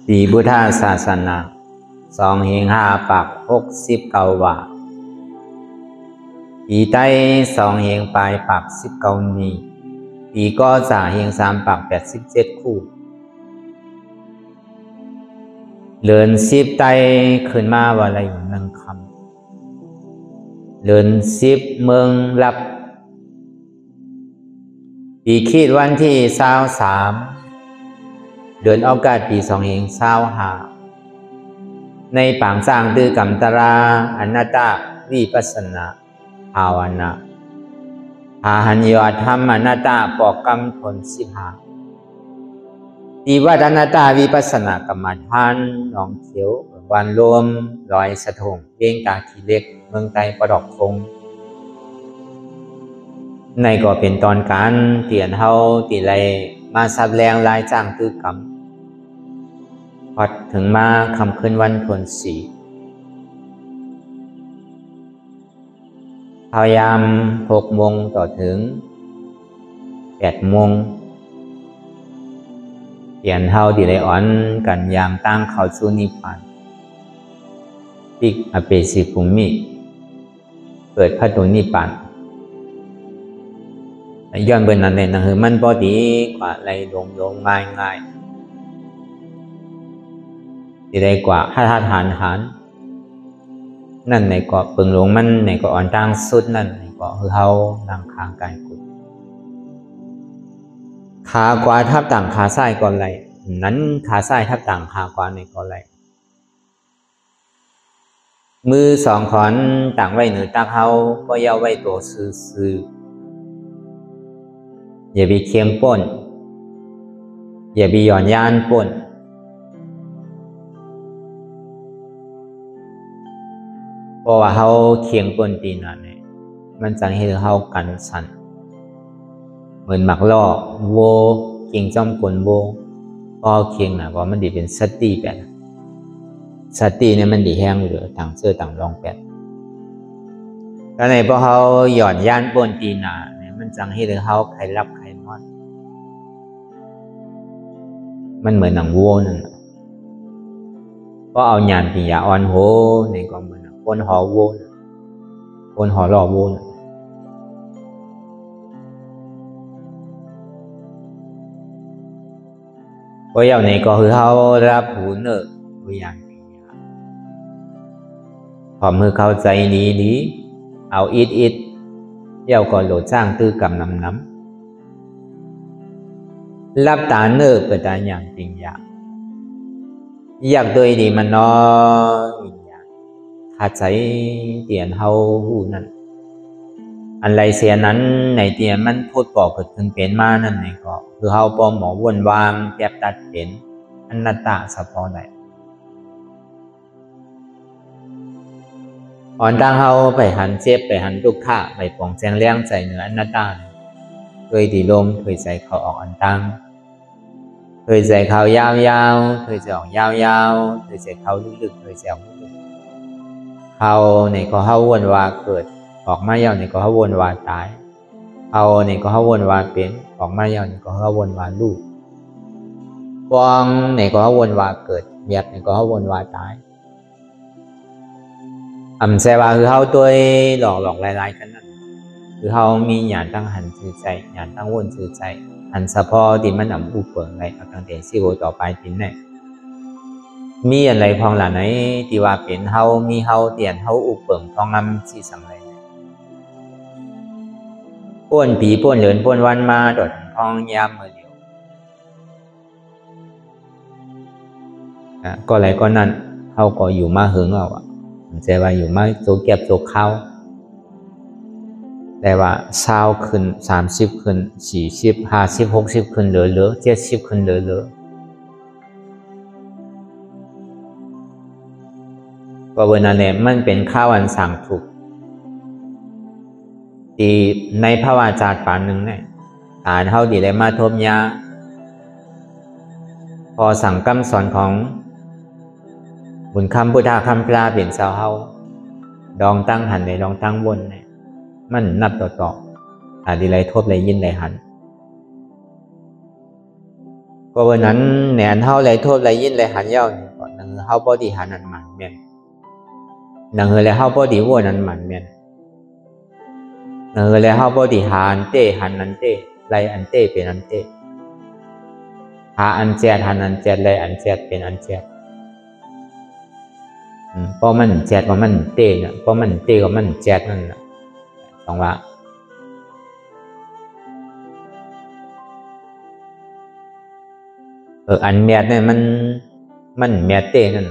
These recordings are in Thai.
ปีพุทธศาสนา2 เฮง 5 ปัก69 ว่าปีใต้2 เฮง ปลายปัก19 นี้ปีก็3 เฮง 3 ปัก87 คู่เลือน10ไต้ขึ้นมาว่าอะไรอยู่1 คำเลือน10 เมืองรับปีขีดวันที่23 เดือนอากาศปี2 เฮง 25ในปางสร้างตือกรรมตราอนัตตาวิปัสสนาภาวนาอาหันยอธรรมอนัตตาปอกกรรมผล15ปีวัดอนัตตาวิปัสสนากรรมฐานหนองเขียววันรวมลอยสะทงเวียงกาขีเล็กเมืองไต้ประดอกคงในก็เป็นตอนการเตียนเฮาตีไรมาสับแรงลายจ้างตือกรรมพอดถึงมาคำขึ้นวันทวนสีพยายาม6 โมงต่อถึง8 โมงเปลี่ยนเฮาดีไลอ่อนกันยามตั้งเข้าสู่นิพพานปิกอเปสิภูมิเกิดพระตุนิพพานย้อนเบิ่นนั่นเลยนะคือมันบ่ดีกว่าไรลงโยงง่ายดีได้กว่าถ้าฐานนั่นในเกาะปึงหลงมันในเกาะอ่อนตั้งสุดนั่นในเกาะคือเฮานั่งค้างกายกุดขากว่าทับต่างขาซ้ายก่อนไหลนั้นขาซ้ายทับต่างขากว่าในก่อนไหลมือ2 ขอนต่างไว้เหนือตักเฮาก็ย่าไว้ตัวซื่ออย่าไปเคียงป้นอย่าไปหย่อนย่านป้นเพราะว่าเฮาเคียงป้นตีนั่นเนี่ยมันจะให้เฮากันสั่นเหมือนหมักล่อโวเคียงจ้อมกลโวก็เคียงนะเพราะมันดีเป็นสติแบบสติเนี่ยมันดีแห้งเหลือต่างเสื้อต่างรองแปดแล้วในพอเฮาหย่อนย่านป้นตีน่ะเนี่ยมันจังให้เฮาใครรับใครนอนมันเหมือนหนังวัวนั่นก็เอาหยานปียาอ่อนโหในก็เหมือนคนหอวัวคนหอหล่อวัวก็อย่างนี้ก็คือเฮารับหูเนอตัวอย่างพอมือเข้าใจนี้เอาอิดเย่าก็โหลดสร้างตื้อกำน้ำรับตาเนอเปิดตาอย่างจริงอยากโดยดีมันน้อยขาดใจเตียนเฮาหูนั่นอันไรเสียนั้นในเตียนมันพูดก่อเกิดขึ้นเป็นมานั่นในก็คือเฮาปอมหมอวนวางแก็บตัดเป็นอนัตตาสะพอได้อ่อนตั้งเฮาไปหันเจ็บไปหันทุกข์ไปปองแจงเลี้ยงใจเหนืออนัตตาเคยดีลมเคยใจเขาออกอ่อนตั้งเคยใจเขายาวๆเคยใจออกยาวๆเคยใจเขาลึกๆเคยใจออกลึกๆเขาในก็เฮาวนว่าเกิดออกมายาวในก็เฮาวนว่าตายเอาในก็เฮาวนว่าเป็นออกมายาวในก็เฮาวนว่าลูกฟองในก็เฮาวนว่าเกิดเมียดในก็เฮาวนว่าตายแสดงว่าคือเฮาตัวหลอกลายๆกันนั่นคือเฮามีหยาดตั้งหันชื่อใจหยาดตั้งวนชื่อใจหันสะพอที่มันอุปเปิงไรเอาตั้งแต่สิโอต่อไปทิ้นเนี่ยมีอะไรพองหลานไหนที่ว่าเป็นเฮามีเฮาเตียนเฮาอุปเปิงพองงำสิสังไรป้วนผีป้วนเหลินป้วนวันมาดดพองยามเมื่อเดียวก็ไรก็นั่นเฮาก็อยู่มาหึงเอาแต่ว่าอยู่มาโจเก็บโจเข้าแต่ว่า20ขึ้น30ขึ้น40 50 60ขึ้นเหลือ70ขึ้นเหลือก็เวลาเนี่ยมันเป็นข้าวันสั่งถูกที่ในพระวาจาปานหนึ่งเนี่ยฐานเฮาดีเลยมาทบยาพอสั่งคำสอนของบุญคำพุทธคำพระเปลี่ยนเสาเฮาดองตั้งหันในดองตั้งบนเนี่ยมันนับต่อดีไรทบไรยินไรหันก็ เพราะวันนั้นแหนเฮาไหลโทษไหลยินไหลหันเย้านี่ก่อนนังเฮาบ่ดีหันนั้นมันแม่นนังเฮาไหลเฮาบ่ดีวัวนั้นมันแม่นนังเฮาไหลเฮาบ่ดีหันเต้หันนั้นเต้ไหลอันเต้เป็นอันเต้หาอันแจดหันอันแจดไหลอันแจดเป็นอันแจดเพราะมันแจดก็มันเต้น่ะเพราะมันเต้ก็มันแจดนั่นน่ะต้องว่าอันแมดเนี่ยมันแมดเต้นั่น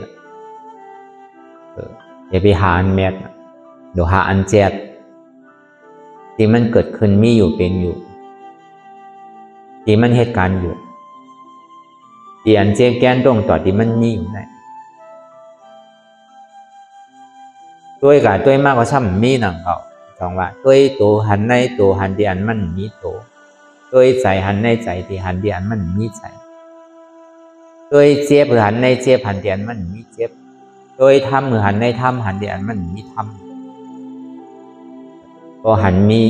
อย่าไปหาอันแมดเดี๋ยวหาอันแจดที่มันเกิดขึ้นมีอยู่เป็นอยู่ที่มันเหตุการณ์อยู่ที่อันเจแกนตรงต่อที่มันมีอยู่ได้ด้วยกับด้วยมากกว่าซ้ำมีหนังเขาสองว่าด้วยตัวหันในตัวหันที่อันมันมีตัวด้วยใจหันในใจที่หันที่อันมันมีใจโดยเจ็บหันในเจ็บหันเดียนมันมีเจ็บโดยทำหันในทำหันเดียนมันมีทำก็หันมี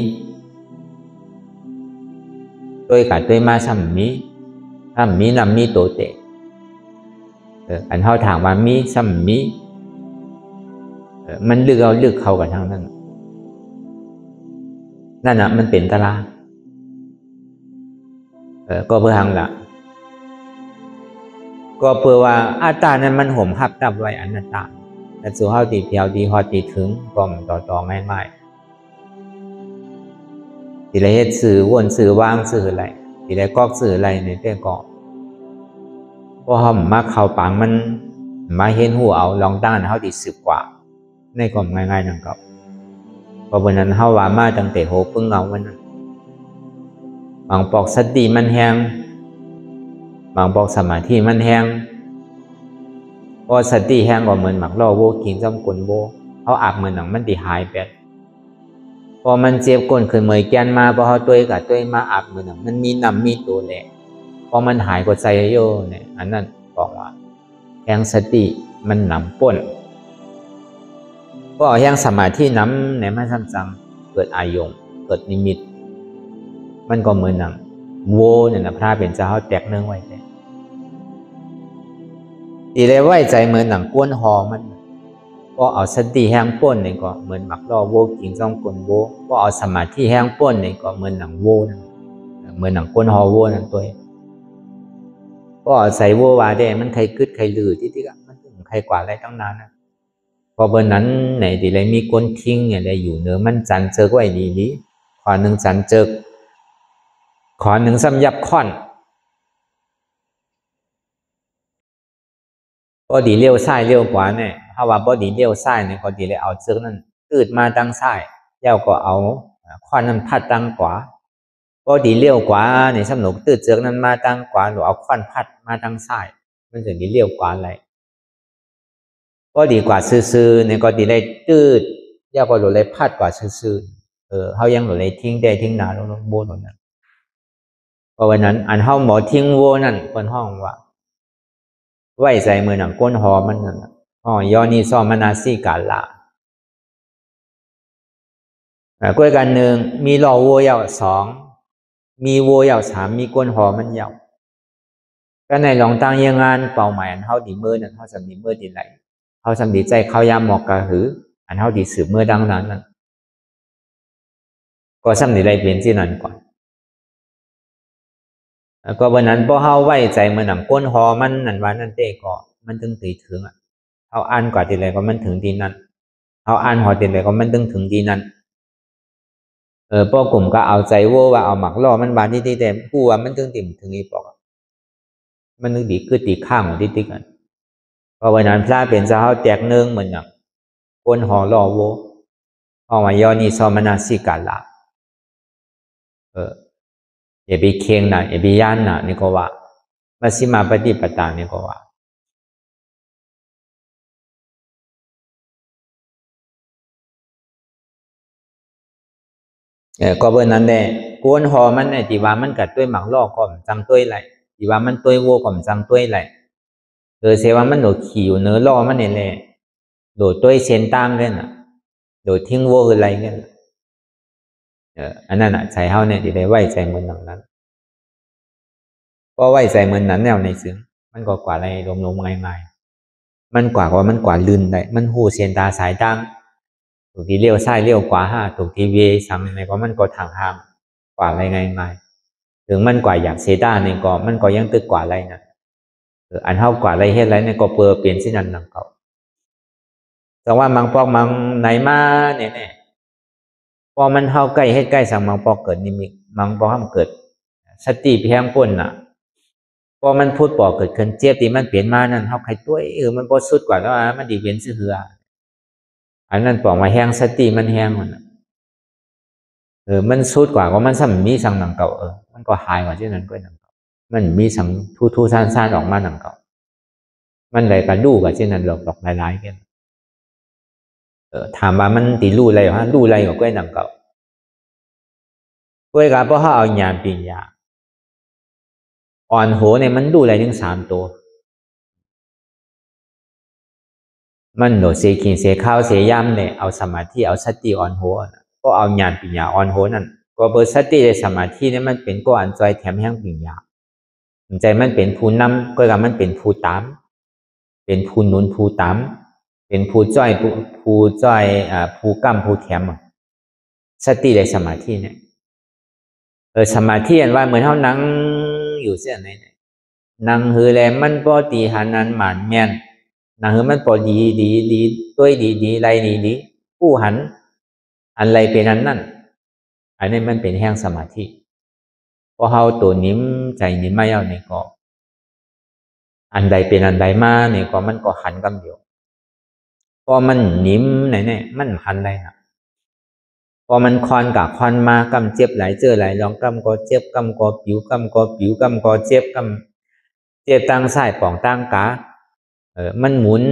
โดยกับโดยมาซ้ำมีซ้ำมีนำมีโตเตะอันเขาถามว่ามีซ้ำมีมันลึกเอาลึกเข้ากับทางนั้นนั่นน่ะมันเป็นตารางก็เพื่อทางละก็เพื่อว่าอัตตานั้นมันห่มหับดับไว้อนัตตาแต่สู่เฮาตีเดียวดีฮอดตีถึงก็มต่อไม่สิได้เฮ็ดสื่อวนสื่อวางสื่ออะไรสิได้กอกสื่ออะไรในแต่ก็บ่เฮามาเข้าปังมันมาเห็นหูเอาลองด้านเฮาสิสืบกว่าในก็ง่ายๆนั่นก็เพราะวันนั้นเฮาว่ามาตั้งแต่โหปึ้งเอาวันนั้นบางปอกสติมันแฮงบางบอกสมาธิมันแห้งพอสติแห้งก็เหมือนหมักล่อโวกินจำกลโวเขาอาบเหมือนหนังมันตีหายไปพอมันเจ็บก้นขึ้นเมยแกนมาพอเขาตัวกับตัวมาอาบเหมือนหนังมันมีน้ำมีตัวแหละพอมันหายก็ใจโย่เนี่ยอันนั้นบอกว่าแห้งสติมันหนำป่นก็แห้งสมาธิน้ำในมันซ้ำๆเกิดอายงเกิดนิมิตมันก็เหมือนหนังโวเนี่ยนะพระเป็นเจ้าเขาแตกเนื่องไว้เลยตีเลยไว้ใจเหมือนหนังก้นหอมันก็เอาสติแห้งป้นนี่ก็เหมือนหมักล่อโวกิงจ้องกลโวก็เอาสมาธิแห้งป้นนี่ก็เหมือนหนังโวนั่นเหมือนหนังก้นหอโวนั่นตัวก็เอาใส่โววาได้มันใครกึดใครลือที่ก็มันถึงใครกว่าอะไรตั้งนานนะพอเบอร์นั้นไหนตีเลยมีก้นทิ้งเนี่ยได้อยู่เนื้อมันจันเจอไว้ดีขอหนึ่งจันเจอขอหนึ่งซ้ำยับค่อนบอดีเลี้ยวซ้ายเลี้ยวขวาเนี่ยถ้าว่าบอดีเลี้ยวซ้ายเนี่ยก็ดีเลยเอาเชือกนั้นตืดมาตั้งซ้ายเย้าก็เอาค่อนนั้นพัดตั้งขวาบอดีเลี้ยวขวาเนี่ยสำหนุกตืดเชือกนั้นมาตั้งขวาหรือเอาค่อนพัดมาตั้งซ้ายมันจะดีเลี้ยวขวาอะไรก็ดีกว่าซื่อๆเนี่ยก็ดีเลยตืดเย้าก็หลุดเลยพัดกว่าซื่อๆเขายังหลุดเลยทิ้งได้ทิ้งนาลงโบนนั้นเพราะวันนั้นอันเขาหมอทิ้งโวนั่นคนห้องว่าไว้ใจมือหนังก้นหอมันนั่นยอนีซอมนาซีกาลากล้วยกันหนึ่งมีหล่อโวยาวสองมีโวยาวสามมีก้นหอมันยาวก็ในลองตั้งยังงานเป่าหมายอันเท่าดีเมื่อนั่นเท่าสำนีเมื่อดีไหลเท่าสำนีใจเขายามหมอกกระหืออันเท่าดีสืบเมื่อดังนั้นนั่นก็สำนีไรเปลี่ยนที่นั่นก่อนก็วันนั้นพอเฮาไว้ใจมือหนังก้นหอมันนั่นวันนั่นเต้ก็มันถึงตีถึงเขาอ่านกว่าทีไรก็มันถึงที่นั่นเขาอ่านหอทีไรก็มันถึงที่นั่นพวกกลุ่มก็เอาใจโว้ว่าเอาหมักล่อมันบานที่แต่ผู้ว่ามันถึงอีปอกมันนึกดีคือตีข้างของที่กันพอวันนั้นพระเป็นเจ้าแจกเนืองเหมือนอย่างก้นหอล่อโว้ออกมายอนีซอมนาสิกาลาอย่าไปเคียงนะอย่าไปย่านนะนี่ก็ว่ามัชฌิมาปฏิปทานี่ก็ว่าก็เบอร์นั้นแหละกวนหอมันเนี่ยที่ว่ามันกัดด้วยหมักล่อก่อมจังด้วยไหลที่ว่ามันด้วยโวก่อมจังด้วยไหลเสียว่ามันโดดขี่อยู่เนื้อล่อมันเนี่ยแหละโดดด้วยเส้นตั้งเลยน่ะโดดทิ้งโวอะไรเงี้ยอันนั้นใช้เฮาเนี่ยที่ได้ไว้ใจมันหนังนั้น ก็ไว้ใจเหมือนนั้นแนวในซึ้งมันก็กว่าอะไรลมๆง่ายๆมันกว่ามันกว่าลืนได้มันหูเสียนตาสายดังถูกที่เลี้ยวซ้ายเลี้ยวขวาห้าถูกที่เวซ้ำในก็มันก็ทางห้ามกว่าอะไรง่ายๆถึงมันกว่าอยากเสียด้านในก็มันก็ยังตึกกว่าอะไรนะอันเท่ากว่าอะไรเฮ็ดอะไรในก็เปลือเปลี่ยนสินันนังเก่าแต่ว่ามังปอกมังไหนมาเนี่ยพอมันเท่าใกล้เฮ็ดใกล้สั่งมังปอกเกิดนิมิตมังปอกห้ามเกิดสติเพียงป่นน่ะพอมันพูดปอกเกิดขึ้นเจี๊ยบที่มันเปลี่ยนมานั่นเท่าใครตัวมันพอสุดกว่าแล้วมันดีเว้นซื่อเหืออันนั้นปอกมาแห้งสติมันแห้งมันมันสุดกว่ามันซ้ำมีสั่งหนังเก่ามันก็หายกว่าที่นั้นก็หนังเก่ามันมีสั่งทูซ่านออกมาหนังเก่ามันเลยกันดูกับที่นั้นหลอกหลายๆกันถามว่ามันตีรู้อะไรฮะรู้อะไรกับก้อยหนังเก่าก้อยกับเพราะเขาเอาญาณปัญญาอ่อนโหเนี่ยมันดูอะไรถึง3 ตัวมันโดดเสียกินเสียข้าวเสียย่ำเนี่ยเอาสมาธิเอาสติอ่อนโหก็เอาญาณปัญญาอ่อนโหนั่นก็เบอร์สติในสมาธิเนี่ยมันเป็นก็อันจอยแถมแห่งปัญญาใจมันเป็นผู้นำก็กับมันเป็นผู้ตามเป็นผู้นุนผู้ตามเป็นผู้จ้อยผู้จ้อยผู้กำผู้แถมสติในสมาธิเนี่ยสมาธิอันว่าเหมือนเท่านั่งอยู่เสียไหนนั่งฮือแลมันปอตีหันนั้นหมานแม่นนั่งฮือมันปอดีตัวดีไรดีผู้หันอันไรเป็นอันนั่นอันนี้มันเป็นแห่งสมาธิพอเฮาตัวนิ่มใจนิ่มไม่เอาในก็อันใดเป็นอันใดมาเนี่ยก็มันก็หันกำเดียวพอมันนิ่มไหนเนี่ยมันหันได้นะพอมันคอนกับคอนมากำเจ็บไหลเจอไหลลองกำก็เจ็บกำก็ผิวกำก็ผิวกำก็เจ็บกำเจ็บตั้งสายป่องตั้งกามันหมุน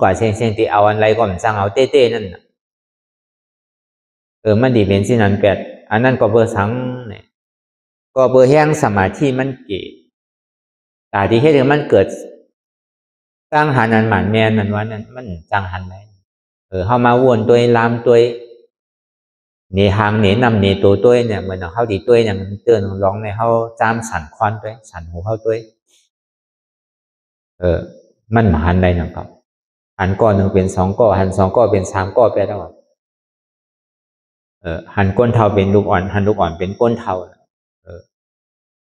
กว่าเซนที่เอาอะไรก็มันสร้างเอาเต้นั่นมันดีเป็นสินันแปดอันนั้นก็เบอร์สังเนี่ยก็เบอร์แห้งสมาธิมันเกิดแต่ที่เฮ็ดให้มันเกิดตั้งหันอันหมานแมนนั่นว่านั่นมันจังหันได้เฮามาวนตัวลามตัวเนหางเนนำเนตัวเนี่ยเหมือนเฮาดีตัวอย่างเตือนร้องในเฮาจามสั่นควันตัวสั่นหูเฮาตัวมันหันได้นะครับหันก้อนหนึ่งเป็น2 ก้อหัน2 ก้อเป็น3 ก้อไปแล้วหันก้นเทาเป็นลูกอ่อนหันลูกอ่อนเป็นก้นเทา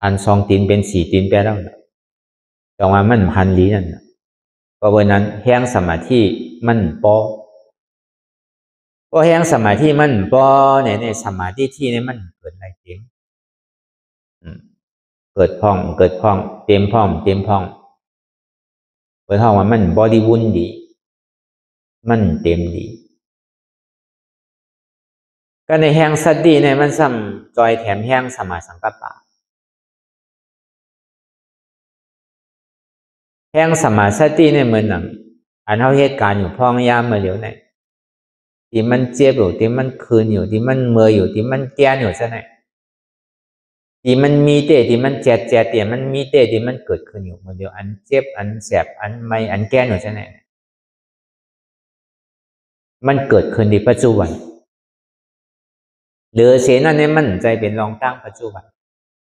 หัน2 ตีนเป็น4 ตีนไปแล้วจังว่ามันหันลีนั่นก็วันนั้นแห้งสมาธิมันปอแห้งสมาธิมันปอในสมาธิที่นี่มันเกิดอะไรเต็มเกิดพองเต็มพองเปิดห้องว่ามันบอดี้วุ่นดีมันเต็มดีก็ในแห้งสัตดีเนี่ยมันซ้ำจอยแถมแห้งสมาสังกัปปะแห้งสมาสติเนี่ยเหมือนหนังอันเท่าเหตุการณ์อยู่พ้องยามมาเหลียวไหนที่มันเจ็บอยู่ที่มันคืนอยู่ที่มันเมื่ออยู่ที่มันแก่อยู่ซะไหนที่มันมีเตะที่มันแจดเตะมันมีเตะที่มันเกิดขึ้นอยู่เมื่อเดียวอันเจ็บอันแสบอันไม่อันแก่อยู่ซะไหนมันเกิดขึ้นในปัจจุบันหรือเสนั่นเนี่ยมันใจเป็นรองตั้งปัจจุบัน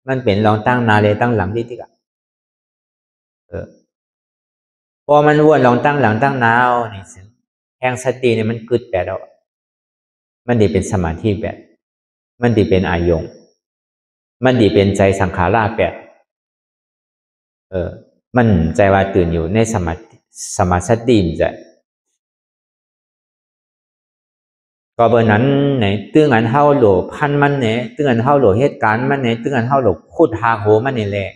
มันเป็นรองตั้งนาเลยตั้งหลังที่กะพอมันวนรองตั้งหลังตั้งนาวนี่สิแห่งสติเนี่ยมันกึดแบบเรามันดีเป็นสมาธิแบบมันดีเป็นอายงมันดีเป็นใจสังขาราแบบมันใจว่าตื่นอยู่ในสมาธิมันจะก็เบอร์นั้นไหนตื้องันเฮาโหลพันมันเนี่ยตื้องันเฮาโหลเหตุการณ์มันเนี่ยตื้องันเฮาโหลคูดหาโหมันนี่แหละ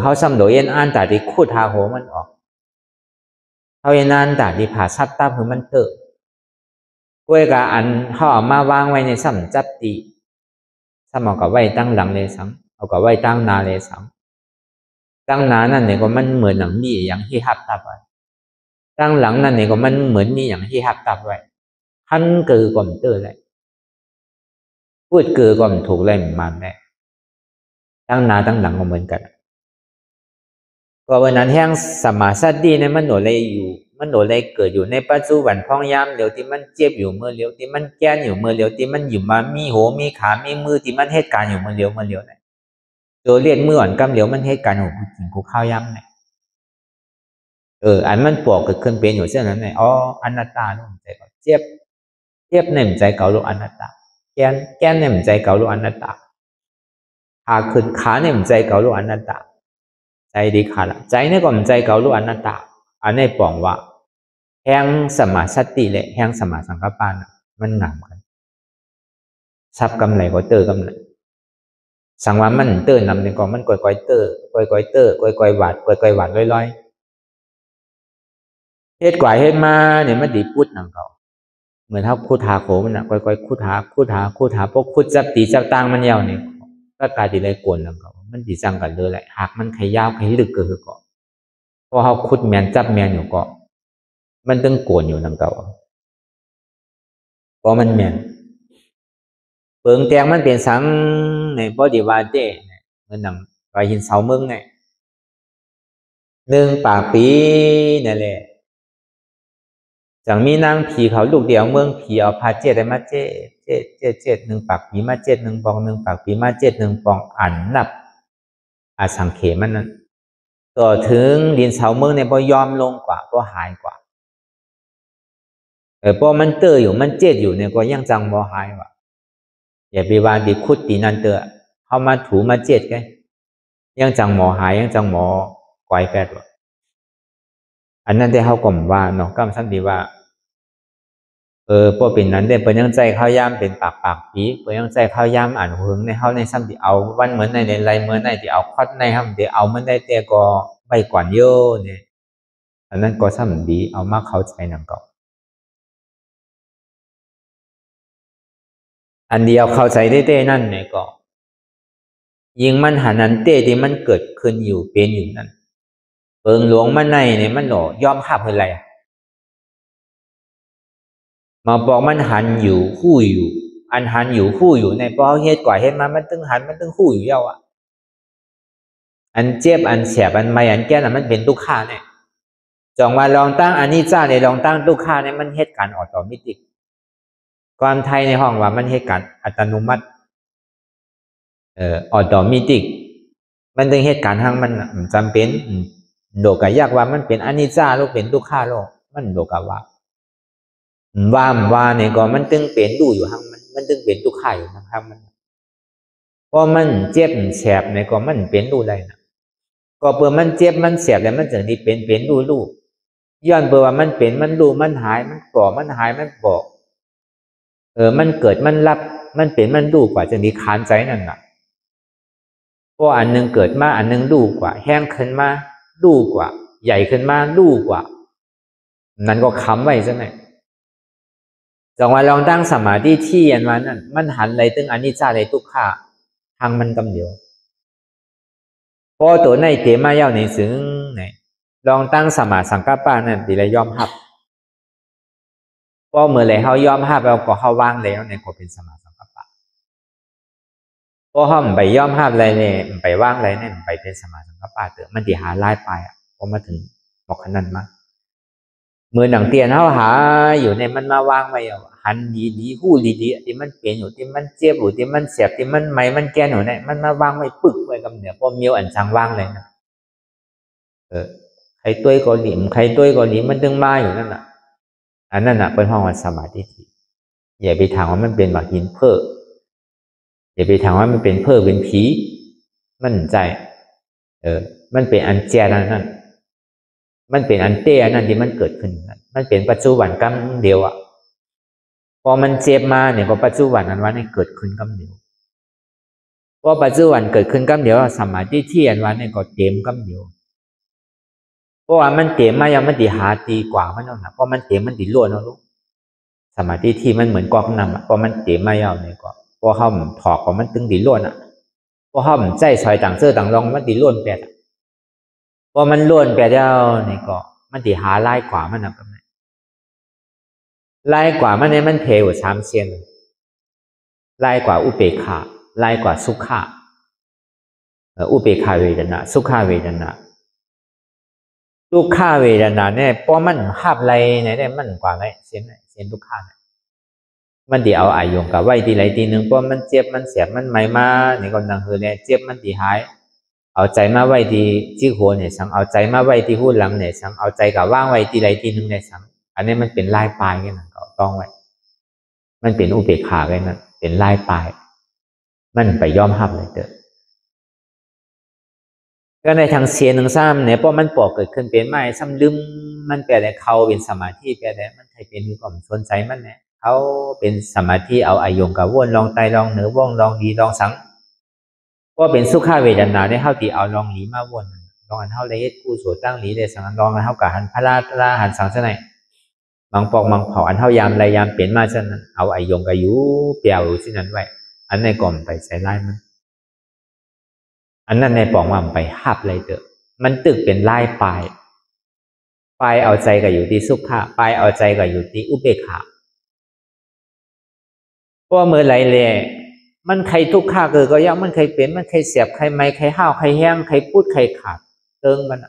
เฮาซ้ำโหลเย็นอ่านแต่ที่คูดหาโหมันออกเฮาเย็นอ่านแต่ที่ผ่าซัดตาคือมันเตอะกล้วยกับอันเฮาเอามาวางไว้ในซ้ำจับตีซ้ำเอากับไว้ตั้งหลังเลยซ้ำเอากับไว้ตั้งนาเลยซ้ำตั้งนานั่นเนี่ยก็มันเหมือนหนังมีอย่างที่หับตับไว้ตั้งหลังนั่นเนี่ยก็มันเหมือนมีอย่างที่หับตับไว้หันคือก่อมเตอร์เลยพูดคือก่อมถูกเลยมันแน่ตั้งนาตั้งหลังก็เหมือนกันก็วันนั้นแห้งสมาสัตดีเนี่ยมันโหนเลยอยู่มันโหนเลยเกิดอยู่ในปัจจุบันพ้องยามเดียวที่มันเจ็บอยู่เมื่อเดียวที่มันแก่อยู่เมื่อเดียวที่มันอยู่มามีโหมีขามีมือที่มันเหตุการณ์อยู่เมื่อเดียวเนี่ย ตัวเลียดเมื่ออ่อนกำเหลียวมันเหตุการณ์ของกินคุกข้าวย่ำเนี่ยอันมันปวกเกิดขึ้นเป็นอยู่เช่นนั้นเนี่ยอ๋ออนัตตาเนี่ยมันใจก็เจี๊ยบเนี่ยมันใจเก่าลูกอนัตตาแกนเนี่ยมันใจเก่าลูกอนัตตาขาขึ้นขาเนี่ยมันใจเก่าลูกอนัตตาใจดีขาละใจเนี่ยก็มันใจเก่าลูกอนัตตาอันนี้ปองว่าแห่งสมาสติและแห่งสมาสังกัปปะมันหนำกันซับกำไรก็เตอกำไรสังว่ามันเตอนำในกองมันก่อยเตอก่อยเตอก่อยหวาดลอยเฮ็ดกว่าเฮ็ดมาเนี่ยมันดีพูดนังเขาเหมือนเท่าคูดหาโขมันน่ะก่อยคูดหาพวกคูดจับตีจับตังมันยาวนี่ก็กลายเป็นไรกวนนังเขามันดีจังกันเลยแหละหากมันขยาวขยลึกเกินก็พอเขาคุดแมนจับแมนอยู่ก็มันตึงโกนอยู่นังเขาเพราะมันแมนเปิงแตงมันเป็นสังในบอดีวาเจ้เงินหนังไปหินเสาเมืองเนี่ย1 ปากปีนั่นแหละจังมีนางผีเขาลูกเดียวเมืองผีเอาพาเจ็ดได้มาเจ็ด1 ปากปีมาเจ็ด1 ปอง1 ปากปีมาเจ็ด1 ปองอันนับอาสังเขมันนั้นต่อถึงดินเสาเมืองเนี่ยพอยอมลงกว่าก็หายกว่าพอมันเตออยู่มันเจ็ดอยู่เนี่ยก็ยังจังบ่หายว่ะอย่าไปวางดีคุดตีนันเตอเข้ามาถูมาเจ็ดไงยังจังหมอหายยังจังหมอไกวแปดว่ะอันนั้นได้เขากล่อมว่าเนาะก็สั้นดีว่าพอเป็นนั้นได้เปิดยังใจข้าวยามเป็นปากปีเปิดยังใจข้าวยามอ่านหึงในเขาในซ้ำที่เอาวันเหมือนในไรเหมือนในที่เอาควัดในห้ามที่เอามันได้แต่ก็ใบกวนโย่เนี่ยอันนั้นก็ซ้ำดีเอามาเข้าใจหนังเก่าอันเดียวเข้าใจได้เต้นั่นเนี่ยก็ยิงมันหานันเต้ที่มันเกิดขึ้นอยู่เป็นอยู่นั่นเปิงหลวงมันในเนี่ยมันหล่อยอมขับอะไรมาบอกมันหันอยู่คู่อยู่อันหันอยู่คู่อยู่ในพอเฮ็ดกว่าเฮ็ดมามันตึงหันมันตึงคู่อยู่เยาอ่ะอันเจ็บอันแสบอันไม่อันแก่น่ะมันเป็นทุกข์เนี่ยจองว่าลองตั้งอันนี้จ้าในลองตั้งทุกข์เนี่ยมันเหตุการณ์ออโตเมติกความไทยในห้องว่ามันเหตุการณ์อัตโนมัติออโตเมติกมันถึงเหตุการณ์ทางมันจำเป็นโดกะยากว่ามันเป็นอนิจจาโลกเป็นทุกข์โลกมันโดกะว่าเนี่ยก็มันตึงเป็นดูอยู่ทางมันตึงเป็นทุกข์อยู่ทางมันเพราะมันเจ็บแสบเนี่ยก็มันเป็นดูได้นะก็เปิดมันเจ็บมันแสบแล้วมันถึงที่เป็นดูย้อนเปิดว่ามันเป็นมันดูมันหายมันก่อมันหายมันบอกมันเกิดมันรับมันเป็นมันดูกว่าจึงที่คานใจนั่นน่ะเพราะอันนึงเกิดมาอันนึงดูกว่าแห้งขึ้นมาดูกว่าใหญ่ขึ้นมาดูกว่านั้นก็ค้ำไว้ซะหน่อยจังว่าลองตั้งสมาธิที่อันว่านั่นมันหันอะไรตึงอนิจจาอะไรทุกข์ทางมันกำเดียวพอตัวในเตมาเย้าในซึ่งไหนลองตั้งสมาสังกัปปะนั่นดีเลยยอมรับพอเมื่อไรเขายอมรับแล้วก็เขาว่างแล้วในก็เป็นสมาสังกัปปะพอเขาไปยอมรับอะไรเนี่ยไปว่างอะไรเนี่ยไปเป็นสมาสังกัปปะเถอะมันดีหาไล่ไปพอมาถึงบอกขนาดมามือหนังเตียนเขาหาอยู่ในมันมาว่างไปหันดีหู้ดีที่มันเปลี่ยนอยู่ที่มันเจ็บอยู่ที่มันเสียบที่มันไหมมันแก่อยู่เนี่ยมันมาว่างไว้ปึกไว้กับเหนือพอมีอันช่างว่างเลยนะใครตัวก็หลิมใครตัวก็หลิมมันตึงมาอยู่นั่นน่ะอันนั้นน่ะเป็นห้องวันสมาธิอย่าไปถามว่ามันเป็นหมากหินเพ้ออย่าไปถามว่ามันเป็นเพ้อเป็นผีมันใจมันเป็นอันแจนั่นมันเป็นอันเตี้ยนั่นที่มันเกิดขึ้นมันเป็นปัจจุบันกรรมเดียวอ่ะพอมันเจ็บมาเนี่ยก็ปัจจุบันอันว่าเนี่ยเกิดขึ้นกรรมเดียวพอปัจจุบันเกิดขึ้นกรรมเดียวสมาธิที่อันว่าเนี่ยก็เต็มกรรมเดียวเพราะว่ามันเต็มมายังมันดีหาตีกว่ามันเอาหนักเพราะมันเต็มมันดีล้วนเอาลูกสมาธิที่มันเหมือนกอกน้ำเพราะมันเต็มมาเอาเนี่ยก็เพราะเขาถอกของมันตึงดีล้วนอ่ะเพราะเขาใจซอยต่างเสื้อต่างรองมันดีล้วนแปดพอมันล้วนแปดแล้วนี่ก็มันดีหาไล่กว่ามันนะแบบนี้ไล่กว่ามันเนี่ยมันเพลวสามเซียนไล่กว่าอุเบกขาไล่กว่าสุขะอุเบกขาเวทนาสุขะเวทนาทุกข้าเวทนาเนี่ยเพราะมันภาพไรเนี่ยมันกว่าไรเส้นทุกข้าเนี่ยมันดีเอาอายงกับไว้ทีไรทีหนึ่งเพราะมันเจ็บมันเสียบมันไหมมาเนี่ยก็นังเฮเนี่ยเจ็บมันดีหาย เอาใจมาไว้ที่จิกหัวเนี่ยสังเอาใจมาไว้ที่หูหลังเนี่ยสังเอาใจกับว่างไว้ที่ใดที่หนึ่งเนี่ยสังอันนี้มันเป็นลายปลายกันนะก็ต้องไว้มันเป็นอุเบกขาไว้นะเป็นลายปลายมันไปยอมรับเลยเด้อก็ในทางเสียหนึ่งซ้ำเนี่ยเพราะมันปอกเกิดขึ้นเป็นไม่ซ้ำลืมมันแปลแต่เขาเป็นสมาธิแปลแต่มันใครเป็นมีความสนใจมันเนี่ยเขาเป็นสมาธิเอาอายงกับวนลองไตลองเหนือว่องลองดีลองสังว่าเป็นสุขาเวทนาได้เท่าที่เอาลองหลีมาวนลองอันเท่าไรเฮ็ดกู้โสตั้งหลีได้สังลองอันเท่ากับหันพระราหันสังเสนบางปอกบางเผาอันเท่ายามไรยามเปลี่ยนมาเช่นนั้นเอาอายงกับยูเปียวที่นั้นไว้อันในกล่อมไปใส่ไล่มันอันนั้นในปองว่ามันไปหับเลยเด้อมันตึกเป็นไล่ปลายเอาใจกับอยู่ที่สุขะปลายเอาใจกับอยู่ที่อุเบกขาเพราะเมื่อไรเลยมันใครทุกข์ข้าเกิดก็ยังมันใครเป็นมันใครเสียบใครไม่ใครห้าวใครแห้งใครพูดใครขาดเติงมัน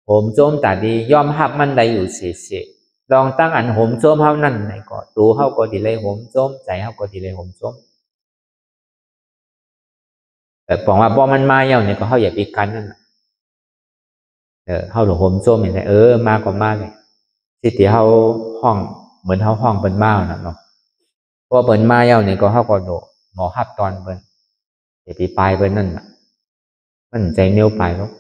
โหมโจมแต่ดียอมหับมันได้อยู่เสียลองตั้งอันโหมโจมเท่านั้นไหนก็ตัวเท่าก็ดีเลยโหมโจมใจเท่าก็ดีเลยโหมโจมแต่บอกว่าพอมันมาเย่าเนี่ยก็เขาอย่าไปกันนั่นเขาหลงโหมโจมอย่างไรมาก็มาเลยสิที่เขาห้องเหมือนเขาห้องเป็นม้าน่ะเนาะพอเปิดมาเย่าเนี่ยก็เขาก็โดหมอหับตอนเปิดอย่าไปปลายเปิดนั่นน่ะมันใจเมียวไปแล้ว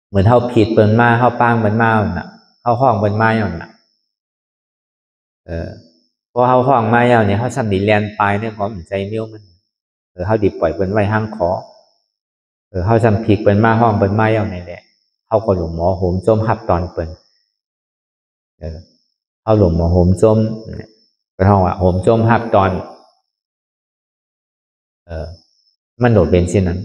เหมือนเขาผิดเปิดมาเขาปางเปิดมาน่ะเขาห้องเปิดมาเย่าน่ะพอเขาห้องมาเย่าเนี่ยเขาซ้ำดิแลนปลายเนี่ยเขาใจเมียวมันเขาดิปล่อยเปิดไว้ห้างขอเขาซ้ำผิดเปิดมาห้องเปิดมาเย่านี่แหละเขาก็หลงหมอโหมจมหับตอนเปิดเขาหลงหมอโหมจมก็ท้องว่าโหมจมหับตอนมันโดดเป็นเช่นนั้น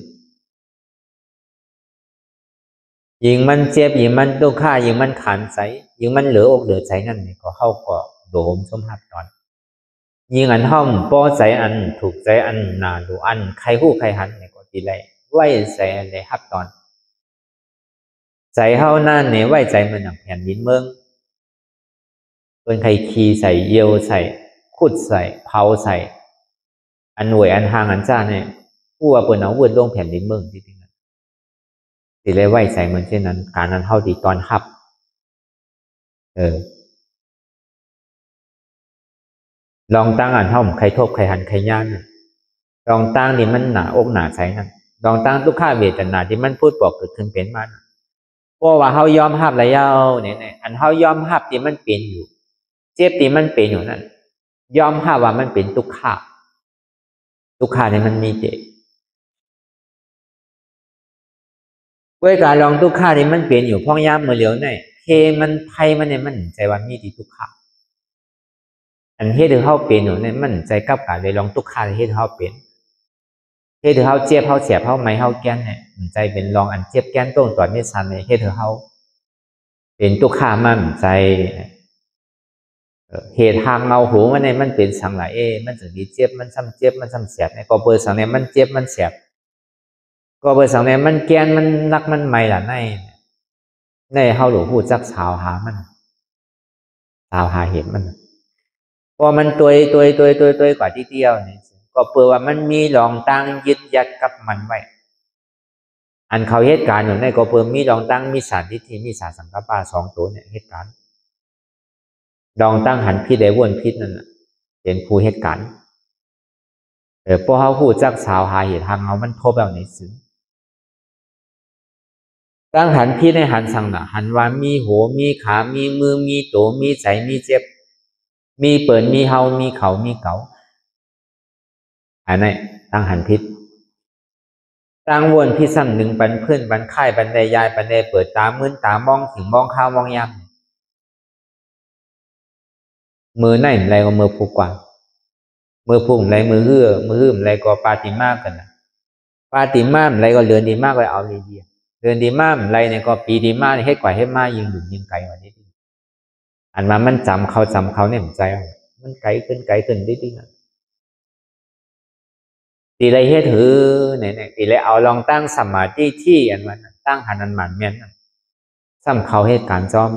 ยิงมันเจ็บยิงมันทุกข์ยิงมันขันใจยิงมันเหลืออกเหลือใจนั่นก็เข้าก็โดมจมหับตอนยิงอันห้อมป้อใจอันถูกใจอันนาดูอันใครหู้ใครหันเนี่ยก็ทีไรไหวใจอะไรหับตอนใจเฮานั่นเนี่ยไหวใจมันอย่างแผ่นดินเมืองเป็นใครขี่ใส่เยี่ยวใส่ขุดใส่เผาใส่อันหน่วยอันห่างอันจ้าเนี่ยผู้ว่าเปิดเอาเวิร์ดลงแผ่นดินเมืองจริงๆสิเลยไหวใจเหมือนเช่นนั้นการนั้นเท่าดีตอนหับลองตั้งอันเท่าใครทบใครหันใครย่านลองตั้งนี่มันหนาอกหนาใจนั่นลองตั้งทุกข้าเวทนาที่มันพูดบอกเกิดขึ้นเป็นมันเพราะว่าเฮายอมหับระยะเนี่ยอันเฮายอมหับที่มันเป็นอยู่เจ็บที่มันเป็นอยู่นั่นยอมหับว่ามันเป็นทุกข้าเนี่ยมันมีเจเว้ยการลองทุกข้านี่มันเป็นอยู่พ่องย่ำเมื่อเหลียวเนี่ยเพมันไพ่มันเนี่ยมันใจว่ามีที่ทุกข้าอันเฮ็ดให้เฮาเป็นอยู่เนี่ยมันใจกับการเลยลองทุกข้าเฮ็ดให้เฮาเป็นเฮ็ดให้เฮาเจ็บเฮาเสียบเฮาไม่เฮาแก่นเนี่ยใจเป็นลองอันเจ็บแก่นต้นตอนนี้ซันเนี่ยเฮ็ดให้เฮาเป็นทุกข้ามันใจเหตุทางเมาหูมันเนี่ยมันเป็นสังหลายมันถึงดีเจ็บมันซ้ำเจ็บมันซ้ำเสียบเนี่ยก็เปิดสังเนี่ยมันเจ็บมันเสียบก็เปิดสังเนี่ยมันแก่นมันนักมันไม่ล่ะในเฮาหลวงพูดจักสาวหามันสาวหาเหตุมันพอมันตัวกว่าที่เดียวเนี่ยก็เปิดว่ามันมีหลองตั้งยึดยัดกับมันไว้อันเขาเหตุการณ์อยู่ในก็เปิดมีหลองตั้งมีสารทิฏฐิมีสารสังกัปปะสองตัวเนี่ยเหตุการณ์ลองตั้งหันพิษได้วนพิษนั่นเป็นผู้เหตุการณ์พอเขาพูดจักสาวหาเหตุทางเขามันทบแบบไหนซึ้งตั้งหันพิษในหันสังน่ะหันว่ามีหัวมีขามีมือมีโตมีใจมีเจ็บมีเปิดมีเฮามีเขามีเก๋าอันนี้ตั้งหันพิษตั้งวนพิษซ้ำหนึ่งปันเพื่อนปันค่ายปันใดยายปันใดเปิดตามื้นตามองถึงมองข้าวมองยำมือไหนอะไรก็มือผูกกว่ามือพุ่งอะไรมือหื้ออะไรก็ปาติมากันนะปาติมาอะไรก็เลือนดีมากก็เอาดีเลือนดีมากอะไรเนี่ยก็ปีดีมากให้กว่าให้มายิงหลุมยิงไกลกว่านี้อันมามันจำเขาเนี่ยใจมันไกลขึ้นได้นะตีไรเฮ็ดถือเนี่ยตีไรเอาลองตั้งสมาธิที่อันมันตั้งหันอันหมันเมียนซ้ำเขาเหตุการณ์จอม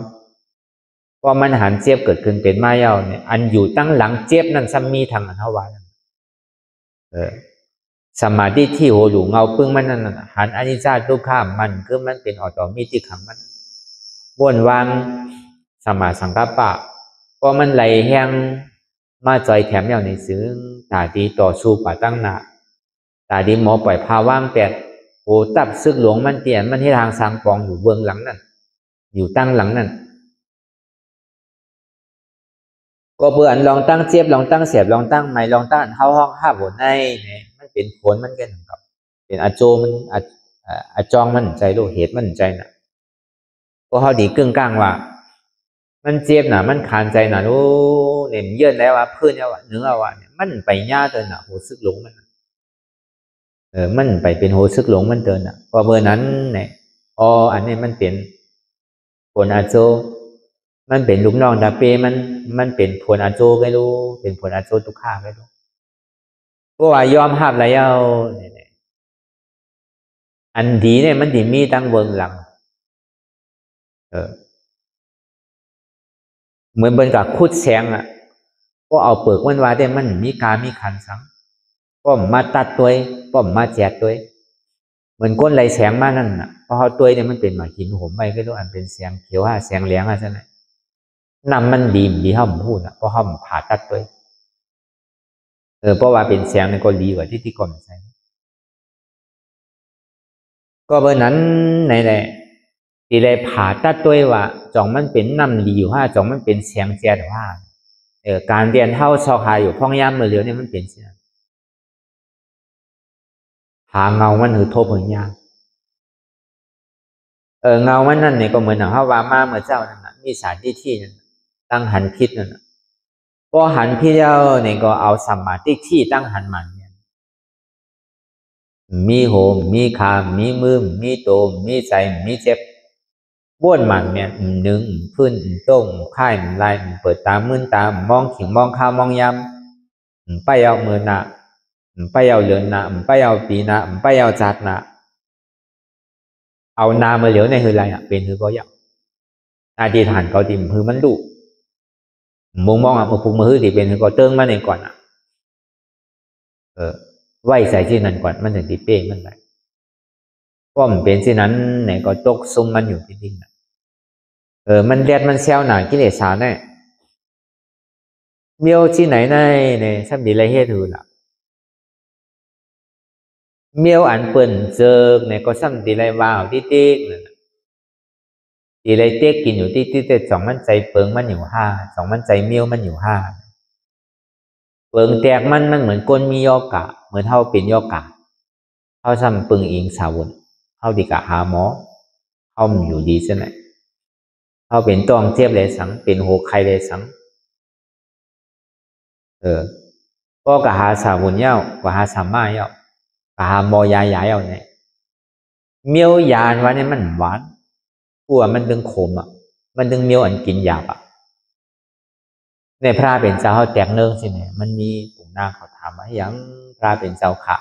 พอมันหันเจี๊ยบเกิดขึ้นเป็นมาเย้าเนี่ยอันอยู่ตั้งหลังเจี๊ยบนั่นซ้ำมีทางอันเท่าไหร่ สมาธิที่โหหลูเงาปึ้งมันนั่นหันอนิจจาทุกข้ามมันคือมันเป็นออโตมีที่ขังมันวนวางสมาสังกัปปะเพราะมันไหลแห้งมาจอยแถมอย่างในซึ้งตาดีต่อสู้ป่าตั้งหนาตาดีหมอปล่อยพาว่างแปดโหตับซึกหลวงมันเตียนมันที่ทางสังปองอยู่เบื้องหลังนั่นอยู่ตั้งหลังนั่นก็เบื่ออันลองตั้งเจี๊ยบลองตั้งเสียบลองตั้งไม้ลองตั้งเข้าห้องห้าบนในเนี่ยมันเป็นผลมันกันกับเป็นอาโจมันอาจองมันใจโลเหตุมันใจน่ะก็เขาดีกึ่งกลางว่ามันเจี๊ยบน่ะมันขานใจน่ะโอ้เนี่ยเยื่อแล้วว่าเพื่อนแล้วว่าเนื้อว่าเนี่ยมันไปย่าเดินน่ะโหซึกหลงมันมันไปเป็นโหซึกหลงมันเดินน่ะพอเมื่อนั้นเนี่ยอันนี้มันเป็นผลอาโจมันเป็นลูกน้องดาเปมันเป็นผลอาโจก็รู้เป็นผลอาโจทุกข้าก็รู้เพราะว่ายอมหับแล้วอันดีเนี่ยมันดีมีตั้งเวิงหลังเหมือนเบิ่นกับคุดแสงอ่ะก็เอาเปลือกมันว่าได้มันมีกามีขันสังป้อมมาตัดตัวป้อมมาแจกตัวเหมือนก้นไหลแสงมานั่นน่ะเพราะตัวเนี่ยมันเป็นหมาหินโหมไปก็รู้อันเป็นแสงเขียวแสงเหลืองใช่ไหมนำมันดีห้ามพูดอ่ะเพราะห้ามผ่าตัดตัวเพราะว่าเป็นแสงในก็ดีกว่าที่ก่อนใช่ก็เบอร์นั้นในแหละที่ได้ผ่าตัดตัวว่าจ่องมันเป็นน้ำดีอยู่จ่องมันเป็นแสงแจ๊ดว่าการเรียนเท่าชอคายอยู่พ่องย่ำมือเลี้ยวเนี่ยมันเป็นเช่นหาเงามันหือทบเหมือนยากเงามันนั่นเนี่ยก็เหมือนหนังฮาวามาเมื่อเจ้านั่นนะมีสารที่นั่นตั้งหันพิษนั่นพอหันพิษแล้วเนี่ยก็เอาสัมมาที่ตั้งหันมันเนี่ยมีโหมมีคามมีมือมีโตมมีใจมีเจ็บบ้วนมันเนี่ยหนึ่งพื้นต้มค่ายลายเปิดตามื่นตามองขิงมองข้าวมองยำไปเอามือหนาไปเอาเหลือนหนาไปเอาปีหนาไปเอาจัดหนาเอานามาเหลียวในคืออะไรเป็นคือก็อยากอาจีฐานเขาติมคือมันดุมองพุงมือที่เป็นคือก็เติ้งมาในก่อนไหวใส่ที่นั่นก่อนมันถึงตีเป้งมันไปเพราะมันเป็นที่นั้นไหนก็ตกซุ่มมันอยู่ที่ดินมันแดดมันเซลหนากิเลสาเนี่ยเมียวที่ไหนในซ้ำดีไรเฮ็ดดูล่ะเมียวอันเปิ่นเจอในก็ซ้ำดีไรว้าวที่ติ๊กดีไรเต๊กกินอยู่ที่แต่สองมันใจเปิงมันอยู่ห้าสองมันใจเมียวมันอยู่ห้าเปิงแตกมันเหมือนก้นมียอกะเหมือนเท่าเป็นยอกะเท่าซ้ำปึงอิงสาวนเท่าดีกะหาหมอเท่าอยู่ดีใช่ไหมเท่าเป็นตองเทียบเลยสังเป็นโหใครเลยสังก็กะหาสาวนเย้ากะหาสามมาเย้ากะหาหมอยาเย้าเนี่ยเมียวยานวันนี้มันหวานกลัวมันดึงขมมันดึงเมียวอันกินหยาบในพระเป็นเจ้าเขาแตกเนื่องใช่ไหมมันมีปุ่มหน้าเขาถามว่าอย่างพระเป็นเจ้าค่ะ